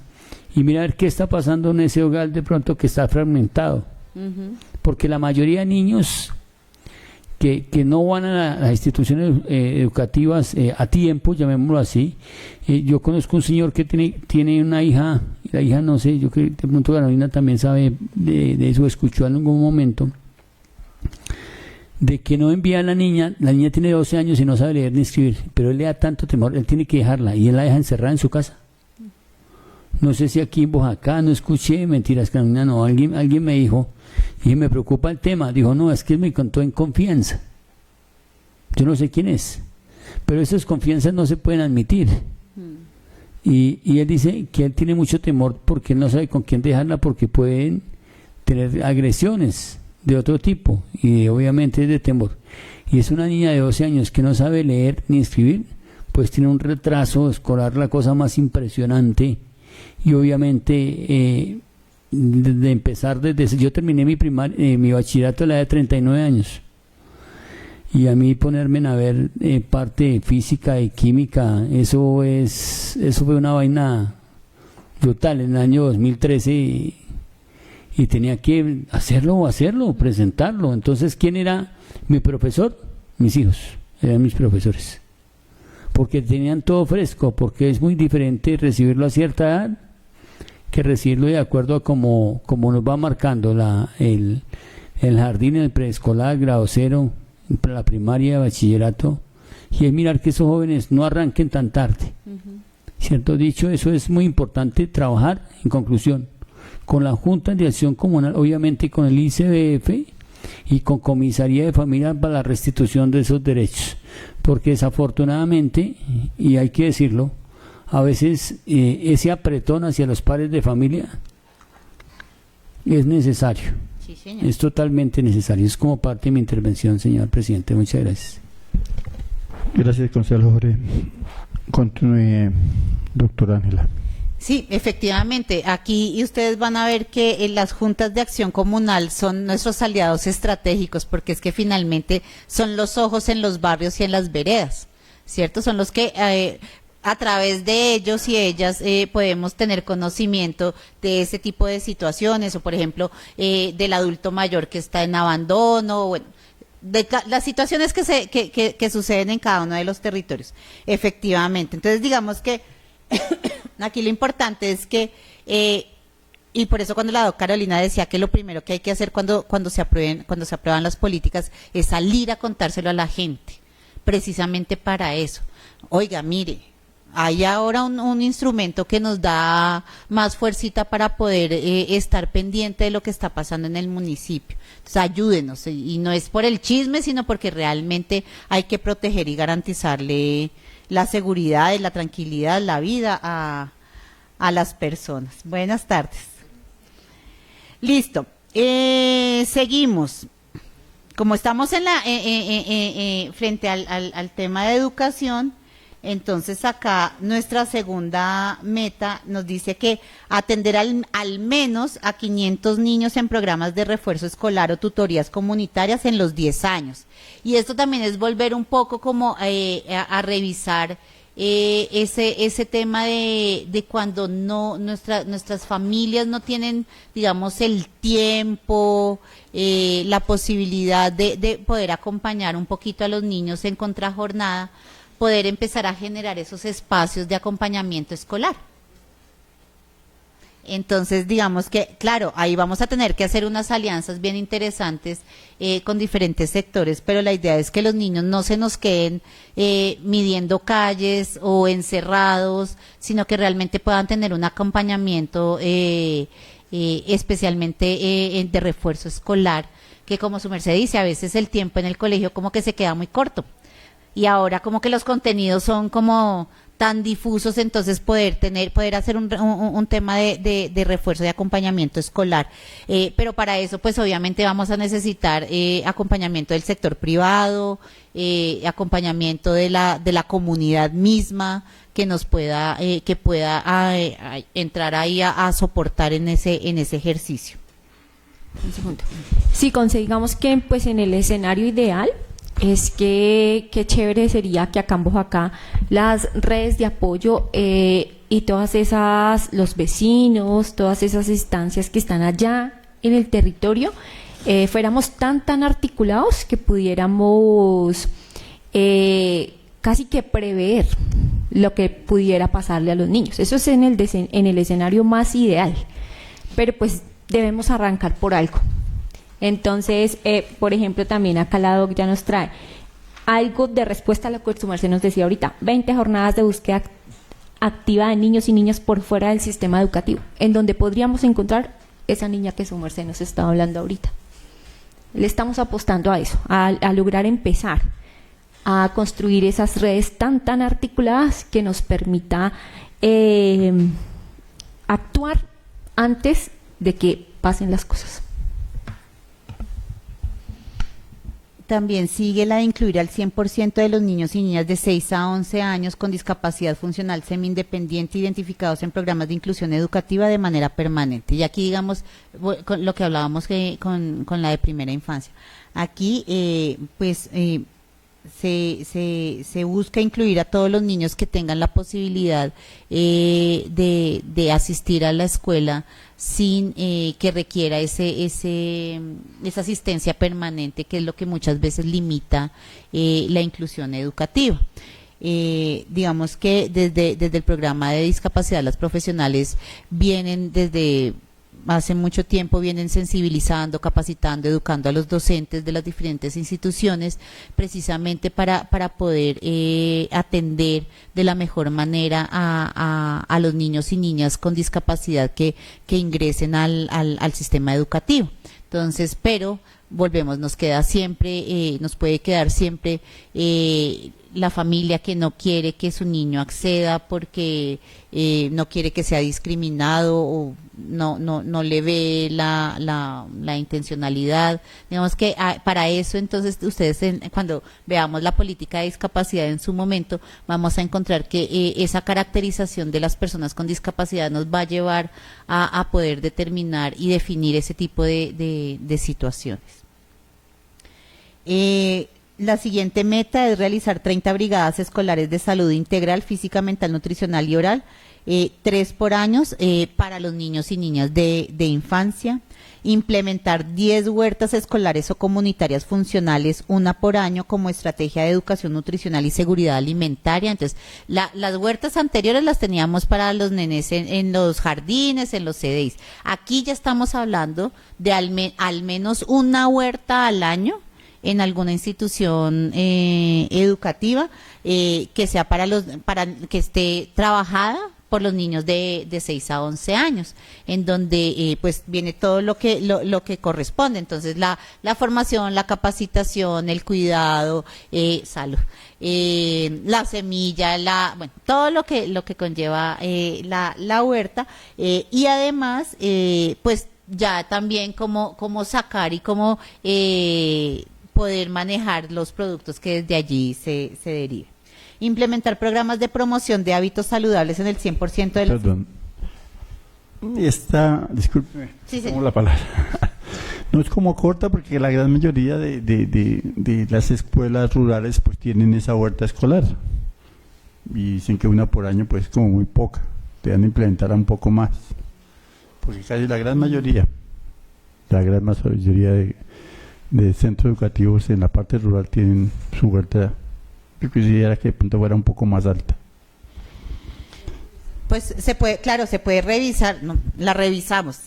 y mira a ver qué está pasando en ese hogar de pronto que está fragmentado. Porque la mayoría de niños que no van a las instituciones educativas a tiempo, llamémoslo así. Yo conozco un señor que tiene una hija, y la hija no sé, yo creo que de pronto Carolina también sabe de eso, escuchó en algún momento, de que no envía a la niña tiene 12 años y no sabe leer ni escribir, pero él le da tanto temor, él tiene que dejarla, y él la deja encerrada en su casa. No sé si aquí en Boyacá, no escuché, mentiras, Carolina, no, alguien me dijo, y me preocupa el tema, dijo, no, es que él me contó en confianza, yo no sé quién es, pero esas confianzas no se pueden admitir, y él dice que él tiene mucho temor porque él no sabe con quién dejarla, porque pueden tener agresiones de otro tipo, y obviamente es de temor, y es una niña de 12 años que no sabe leer ni escribir, pues tiene un retraso escolar, la cosa más impresionante, y obviamente de empezar yo terminé mi bachillerato a la edad de 39 años, y a mí ponerme a ver parte de física y química, eso fue una vaina brutal en el año 2013, y tenía que hacerlo, presentarlo. Entonces, ¿quién era mi profesor? Mis hijos, eran mis profesores, porque tenían todo fresco, porque es muy diferente recibirlo a cierta edad que recibirlo de acuerdo a como nos va marcando el jardín, el preescolar, grado 0, la primaria, bachillerato, y es mirar que esos jóvenes no arranquen tan tarde. ¿Cierto? Dicho eso, es muy importante trabajar, en conclusión, con la Junta de Acción Comunal, obviamente con el ICBF y con Comisaría de Familia para la restitución de esos derechos, porque desafortunadamente, y hay que decirlo, a veces ese apretón hacia los padres de familia es necesario. Sí, señor. Es totalmente necesario. Es como parte de mi intervención, señor presidente. Muchas gracias. Gracias, concejal Jorge. Continúe, doctora Ángela. Sí, efectivamente, aquí y ustedes van a ver que las juntas de acción comunal son nuestros aliados estratégicos, porque es que finalmente son los ojos en los barrios y en las veredas, ¿cierto? Son los que a través de ellos y ellas podemos tener conocimiento de ese tipo de situaciones, o por ejemplo, del adulto mayor que está en abandono, bueno, de las situaciones que suceden en cada uno de los territorios, efectivamente. Entonces, digamos que aquí lo importante es que, y por eso cuando la doctora Carolina decía que lo primero que hay que hacer cuando se aprueban las políticas es salir a contárselo a la gente, precisamente para eso. Oiga, mire, hay ahora un instrumento que nos da más fuercita para poder estar pendiente de lo que está pasando en el municipio. Entonces, ayúdenos, y no es por el chisme, sino porque realmente hay que proteger y garantizarle la seguridad, la tranquilidad, la vida a las personas. Buenas tardes. Listo. Seguimos. Como estamos frente al tema de educación, entonces acá nuestra segunda meta nos dice que atender al menos a 500 niños en programas de refuerzo escolar o tutorías comunitarias en los 10 años. Y esto también es volver un poco como a revisar ese tema de cuando nuestras familias no tienen, digamos, el tiempo, la posibilidad de poder acompañar un poquito a los niños en contrajornada, poder empezar a generar esos espacios de acompañamiento escolar. Entonces, digamos que, claro, ahí vamos a tener que hacer unas alianzas bien interesantes con diferentes sectores, pero la idea es que los niños no se nos queden midiendo calles o encerrados, sino que realmente puedan tener un acompañamiento especialmente de refuerzo escolar, que como su merced dice, a veces el tiempo en el colegio como que se queda muy corto. Y ahora como que los contenidos son como tan difusos, entonces poder hacer un tema de refuerzo de acompañamiento escolar. Pero para eso, pues obviamente vamos a necesitar acompañamiento del sector privado, acompañamiento de la comunidad misma, que nos pueda, entrar ahí a soportar en ese ejercicio. Un segundo. Si conseguimos que pues en el escenario ideal es que qué chévere sería que acá en Boyacá las redes de apoyo y todas esas, los vecinos, todas esas instancias que están allá en el territorio, fuéramos tan articulados que pudiéramos casi que prever lo que pudiera pasarle a los niños. Eso es en el escenario más ideal, pero pues debemos arrancar por algo. Entonces, por ejemplo, también acá la DOC ya nos trae algo de respuesta a lo que su merced nos decía ahorita, 20 jornadas de búsqueda activa de niños y niñas por fuera del sistema educativo, en donde podríamos encontrar esa niña que su merced nos estaba hablando ahorita. Le estamos apostando a eso, a lograr empezar a construir esas redes tan articuladas que nos permita actuar antes de que pasen las cosas. También sigue la de incluir al 100% de los niños y niñas de 6 a 11 años con discapacidad funcional semi-independiente identificados en programas de inclusión educativa de manera permanente. Y aquí, digamos, con lo que hablábamos con la de primera infancia. Aquí, se busca incluir a todos los niños que tengan la posibilidad de asistir a la escuela sin que requiera esa asistencia permanente, que es lo que muchas veces limita la inclusión educativa. Digamos que desde el programa de discapacidad, las profesionales vienen desde hace mucho tiempo, vienen sensibilizando, capacitando, educando a los docentes de las diferentes instituciones, precisamente para poder atender de la mejor manera a los niños y niñas con discapacidad que ingresen al sistema educativo. Entonces, pero volvemos, nos puede quedar siempre la familia que no quiere que su niño acceda porque no quiere que sea discriminado o no le ve la intencionalidad. Digamos que para eso, entonces, ustedes cuando veamos la política de discapacidad en su momento, vamos a encontrar que esa caracterización de las personas con discapacidad nos va a llevar a poder determinar y definir ese tipo de situaciones. La siguiente meta es realizar 30 brigadas escolares de salud integral, física, mental, nutricional y oral, 3 por año para los niños y niñas de infancia, implementar 10 huertas escolares o comunitarias funcionales, 1 por año, como estrategia de educación nutricional y seguridad alimentaria. Entonces, las huertas anteriores las teníamos para los nenes en los jardines, en los CDIs. Aquí ya estamos hablando de al menos una huerta al año en alguna institución educativa que sea para que esté trabajada por los niños de 6 a 11 años, en donde pues viene todo lo que corresponde. Entonces la formación, la capacitación, el cuidado, salud, la semilla, todo lo que conlleva la huerta, y además pues ya también cómo sacar y cómo poder manejar los productos que desde allí se deriven. Implementar programas de promoción de hábitos saludables en el 100% de los... Perdón. Discúlpeme, Sí, tomo la palabra. No es como corta porque la gran mayoría de las escuelas rurales pues tienen esa huerta escolar. Y dicen que 1 por año pues es como muy poca. Deben implementar un poco más. Porque casi la gran mayoría de centros educativos en la parte rural tienen su huerta. Yo quisiera que de pronto fuera un poco más alta. Pues se puede revisar, la revisamos,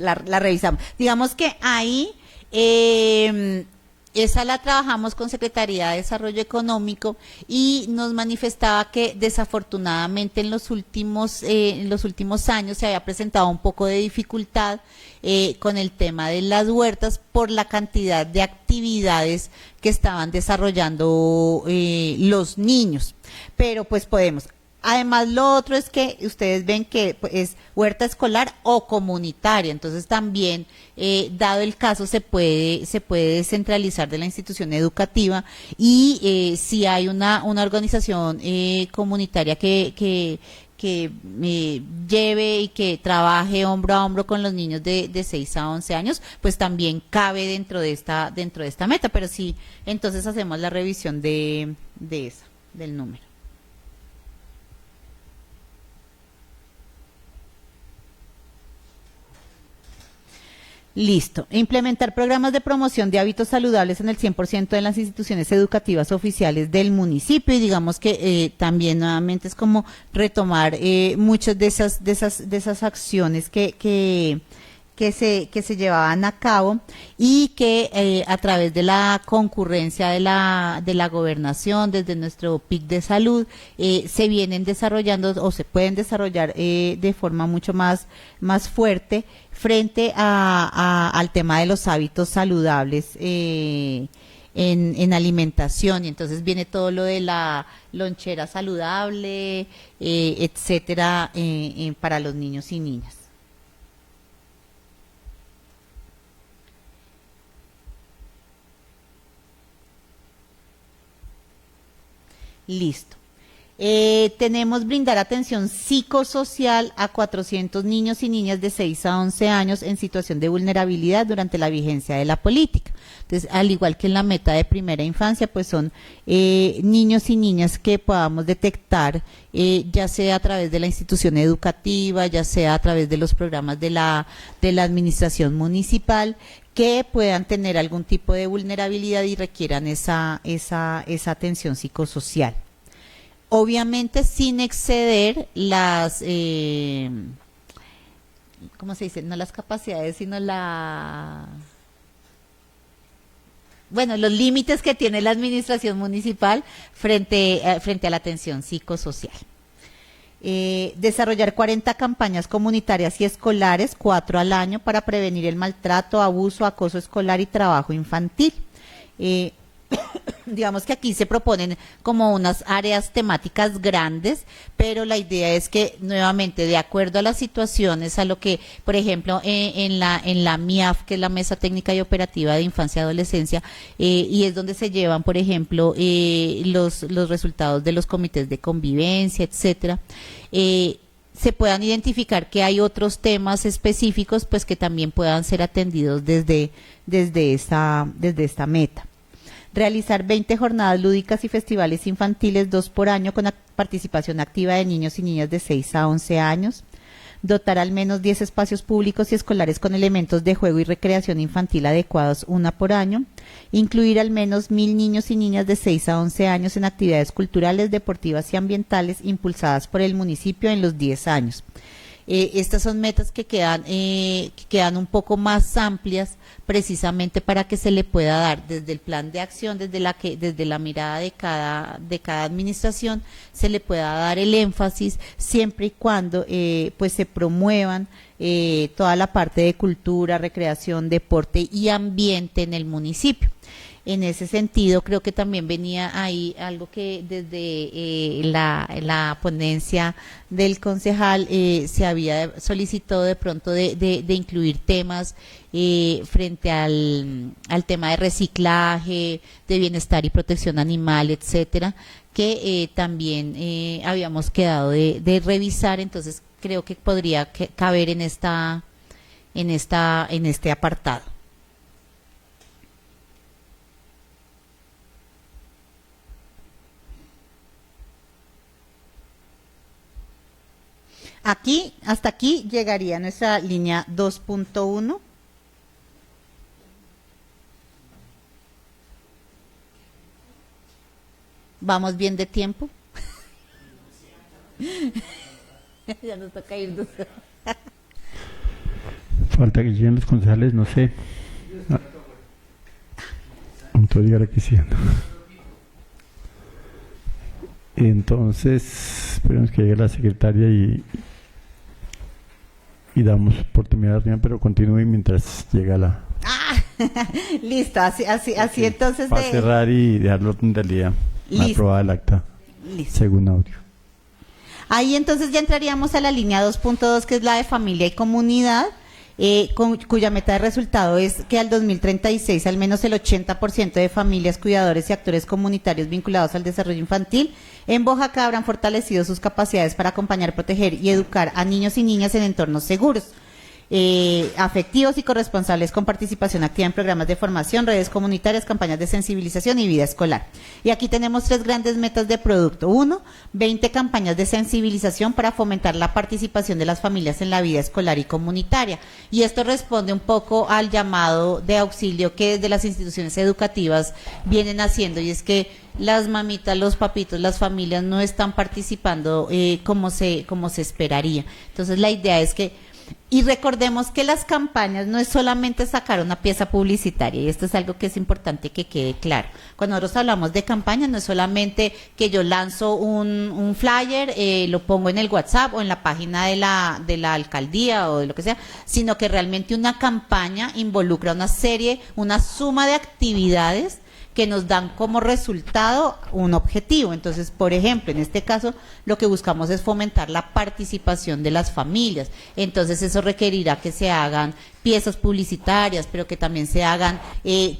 la revisamos. Digamos que ahí, esa la trabajamos con Secretaría de Desarrollo Económico y nos manifestaba que desafortunadamente en los últimos años se había presentado un poco de dificultad con el tema de las huertas por la cantidad de actividades que estaban desarrollando los niños. Pero pues podemos Además, lo otro es que ustedes ven que pues, es huerta escolar o comunitaria, entonces también, dado el caso, se puede descentralizar de la institución educativa y si hay una organización comunitaria que lleve y que trabaje hombro a hombro con los niños de 6 a 11 años, pues también cabe dentro de esta meta, pero sí, entonces hacemos la revisión del número. Listo. Implementar programas de promoción de hábitos saludables en el 100% de las instituciones educativas oficiales del municipio, y digamos que también nuevamente es como retomar muchas de esas acciones que se llevaban a cabo y que a través de la concurrencia de la gobernación, desde nuestro PIC de salud, se vienen desarrollando o se pueden desarrollar de forma mucho más fuerte frente al tema de los hábitos saludables en alimentación, y entonces viene todo lo de la lonchera saludable, etcétera, para los niños y niñas. Listo. Tenemos brindar atención psicosocial a 400 niños y niñas de 6 a 11 años en situación de vulnerabilidad durante la vigencia de la política. Entonces, al igual que en la meta de primera infancia, pues son niños y niñas que podamos detectar, ya sea a través de la institución educativa, ya sea a través de los programas de la administración municipal, que puedan tener algún tipo de vulnerabilidad y requieran esa atención psicosocial. Obviamente sin exceder las, ¿cómo se dice? No las capacidades, sino los límites que tiene la administración municipal frente a la atención psicosocial. Desarrollar 40 campañas comunitarias y escolares, 4 al año, para prevenir el maltrato, abuso, acoso escolar y trabajo infantil. Digamos que aquí se proponen como unas áreas temáticas grandes, pero la idea es que nuevamente, de acuerdo a las situaciones, a lo que, por ejemplo, en la MIAF, que es la Mesa Técnica y Operativa de Infancia y Adolescencia, y es donde se llevan, por ejemplo, los resultados de los comités de convivencia, etcétera, se puedan identificar que hay otros temas específicos, pues que también puedan ser atendidos desde esta meta. Realizar 20 jornadas lúdicas y festivales infantiles, 2 por año, con participación activa de niños y niñas de 6 a 11 años. Dotar al menos 10 espacios públicos y escolares con elementos de juego y recreación infantil adecuados, 1 por año. Incluir al menos 1.000 niños y niñas de 6 a 11 años en actividades culturales, deportivas y ambientales impulsadas por el municipio en los 10 años. Estas son metas que quedan un poco más amplias, precisamente para que se le pueda dar desde el plan de acción, desde la mirada de cada administración, se le pueda dar el énfasis, siempre y cuando pues se promuevan toda la parte de cultura, recreación, deporte y ambiente en el municipio. En ese sentido, creo que también venía ahí algo que desde la ponencia del concejal se había solicitado de pronto de incluir temas frente al tema de reciclaje, de bienestar y protección animal, etcétera, que también habíamos quedado de revisar. Entonces creo que podría caber en este apartado. Hasta aquí llegaría nuestra línea 2.1. ¿Vamos bien de tiempo? Ya nos toca irnos. Falta que lleguen los concejales, no sé. Entonces dígale que sí. Entonces, esperemos que llegue la secretaria y damos por terminada la reunión, pero continúe mientras llega la... Listo, así entonces... Para cerrar y dejar el orden del día, aprobada el acta. Listo. Según audio. Ahí entonces ya entraríamos a la línea 2.2, que es la de familia y comunidad, cuya meta de resultado es que al 2036 al menos el 80% de familias, cuidadores y actores comunitarios vinculados al desarrollo infantil en Boyacá habrán fortalecido sus capacidades para acompañar, proteger y educar a niños y niñas en entornos seguros, afectivos y corresponsables, con participación activa en programas de formación, redes comunitarias, campañas de sensibilización y vida escolar. Y aquí tenemos 3 grandes metas de producto. 1, 20 campañas de sensibilización para fomentar la participación de las familias en la vida escolar y comunitaria. Y esto responde un poco al llamado de auxilio que desde las instituciones educativas vienen haciendo, y es que las mamitas, los papitos, las familias no están participando como se esperaría. Entonces la idea es que, y recordemos que las campañas no es solamente sacar una pieza publicitaria, y esto es algo que es importante que quede claro. Cuando nosotros hablamos de campañas, no es solamente que yo lanzo un flyer, lo pongo en el WhatsApp o en la página de la alcaldía o de lo que sea, sino que realmente una campaña involucra una suma de actividades que nos dan como resultado un objetivo. Entonces, por ejemplo, en este caso, lo que buscamos es fomentar la participación de las familias. Entonces, eso requerirá que se hagan piezas publicitarias, pero que también se hagan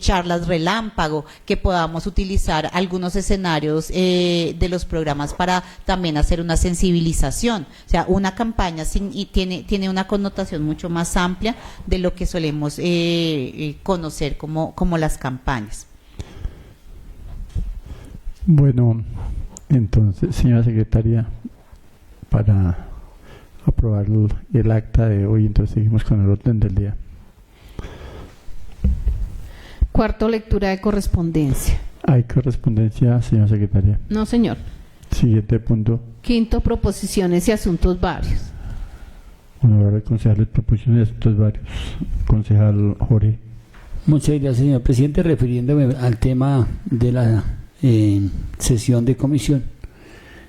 charlas relámpago, que podamos utilizar algunos escenarios de los programas para también hacer una sensibilización. O sea, una campaña tiene una connotación mucho más amplia de lo que solemos conocer como las campañas. Bueno, entonces, señora secretaria, para aprobar el acta de hoy, entonces seguimos con el orden del día. Cuarto, lectura de correspondencia. ¿Hay correspondencia, señora secretaria? No, señor. Siguiente punto. Quinto, proposiciones y asuntos varios. Honorable concejal, proposiciones y asuntos varios. Concejal Jorge. Muchas gracias, señor presidente. Refiriéndome al tema de la sesión de comisión,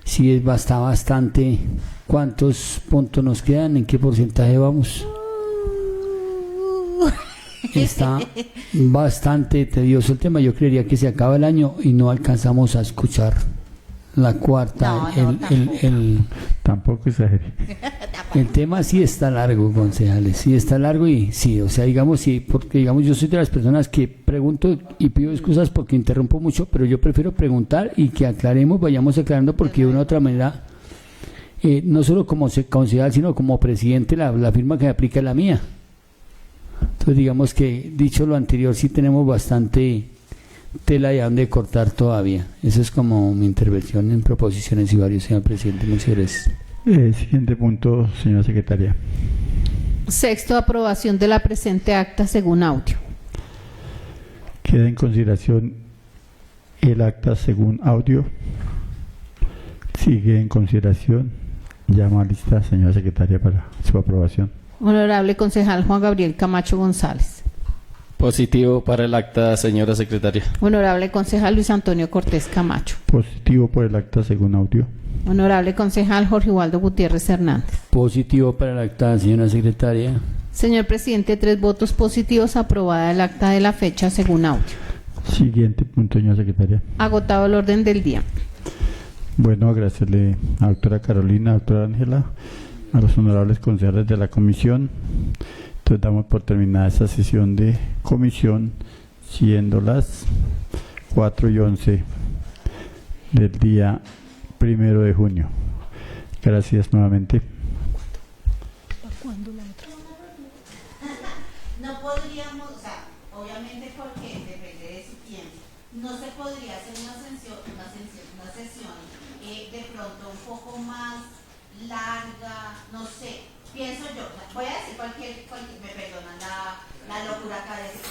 sí está bastante. ¿Cuántos puntos nos quedan? ¿En qué porcentaje vamos? Está bastante tedioso el tema. Yo creería que se acaba el año y no alcanzamos a escuchar la cuarta. Tampoco exagere. El tema sí está largo, concejales, sí está largo, y sí, o sea, digamos, sí, porque digamos, yo soy de las personas que pregunto y pido excusas porque interrumpo mucho, pero yo prefiero preguntar y que aclaremos, vayamos aclarando, porque de una u otra manera, no solo como concejal, sino como presidente, la firma que me aplica es la mía. Entonces, digamos que, dicho lo anterior, sí tenemos bastante tela de donde cortar todavía. Esa es como mi intervención en proposiciones y varios, señor presidente. Muchas gracias. Siguiente punto, señora secretaria. Sexto, aprobación de la presente acta según audio. Queda en consideración el acta según audio. Sigue en consideración. Llamo a lista, señora secretaria, para su aprobación. Honorable concejal Juan Gabriel Camacho González. Positivo para el acta, señora secretaria. Honorable concejal Luis Antonio Cortés Camacho. Positivo por el acta según audio. Honorable concejal Jorge Ubaldo Gutiérrez Hernández. Positivo para el acta, señora secretaria. Señor presidente, 3 votos positivos, aprobada el acta de la fecha según audio. Siguiente punto, señora secretaria. Agotado el orden del día. Bueno, agradecerle a la doctora Carolina, a la doctora Ángela, a los honorables concejales de la comisión. Entonces damos por terminada esta sesión de comisión, siendo las 4:11 del día 1 de junio. Gracias nuevamente. No podríamos, o sea, obviamente porque depende de su tiempo, no se podría hacer una sesión de pronto un poco más larga, no sé, pienso yo, voy a decir cualquier me perdonan la locura acá de decir.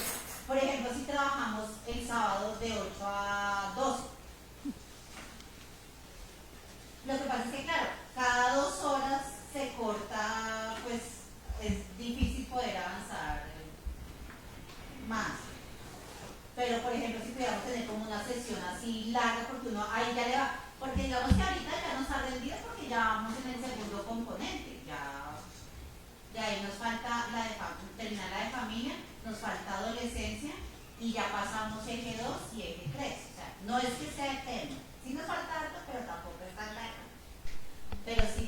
Por ejemplo, si trabajamos el sábado de 8 a 12, lo que pasa es que, claro, cada 2 horas se corta, pues es difícil poder avanzar más. Pero, por ejemplo, si pudiéramos tener como una sesión así larga, porque uno ahí ya le va, porque digamos que ahorita ya nos ha rendido porque ya vamos en el segundo componente, ya ahí nos falta terminar la de familia, nos falta adolescencia y ya pasamos eje 2 y eje 3. O sea, no es que sea eterno, sí nos falta algo, pero tampoco es tan largo. Pero sí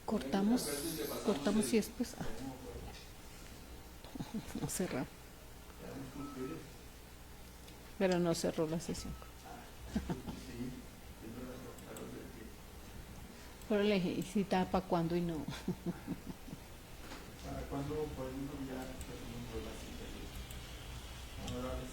Cortamos y después. No cerramos. Pero no cerró la sesión. Pero le dije, ¿y si está para cuándo y no? ¿Para cuándo podemos enviar las citaciones? Honorables.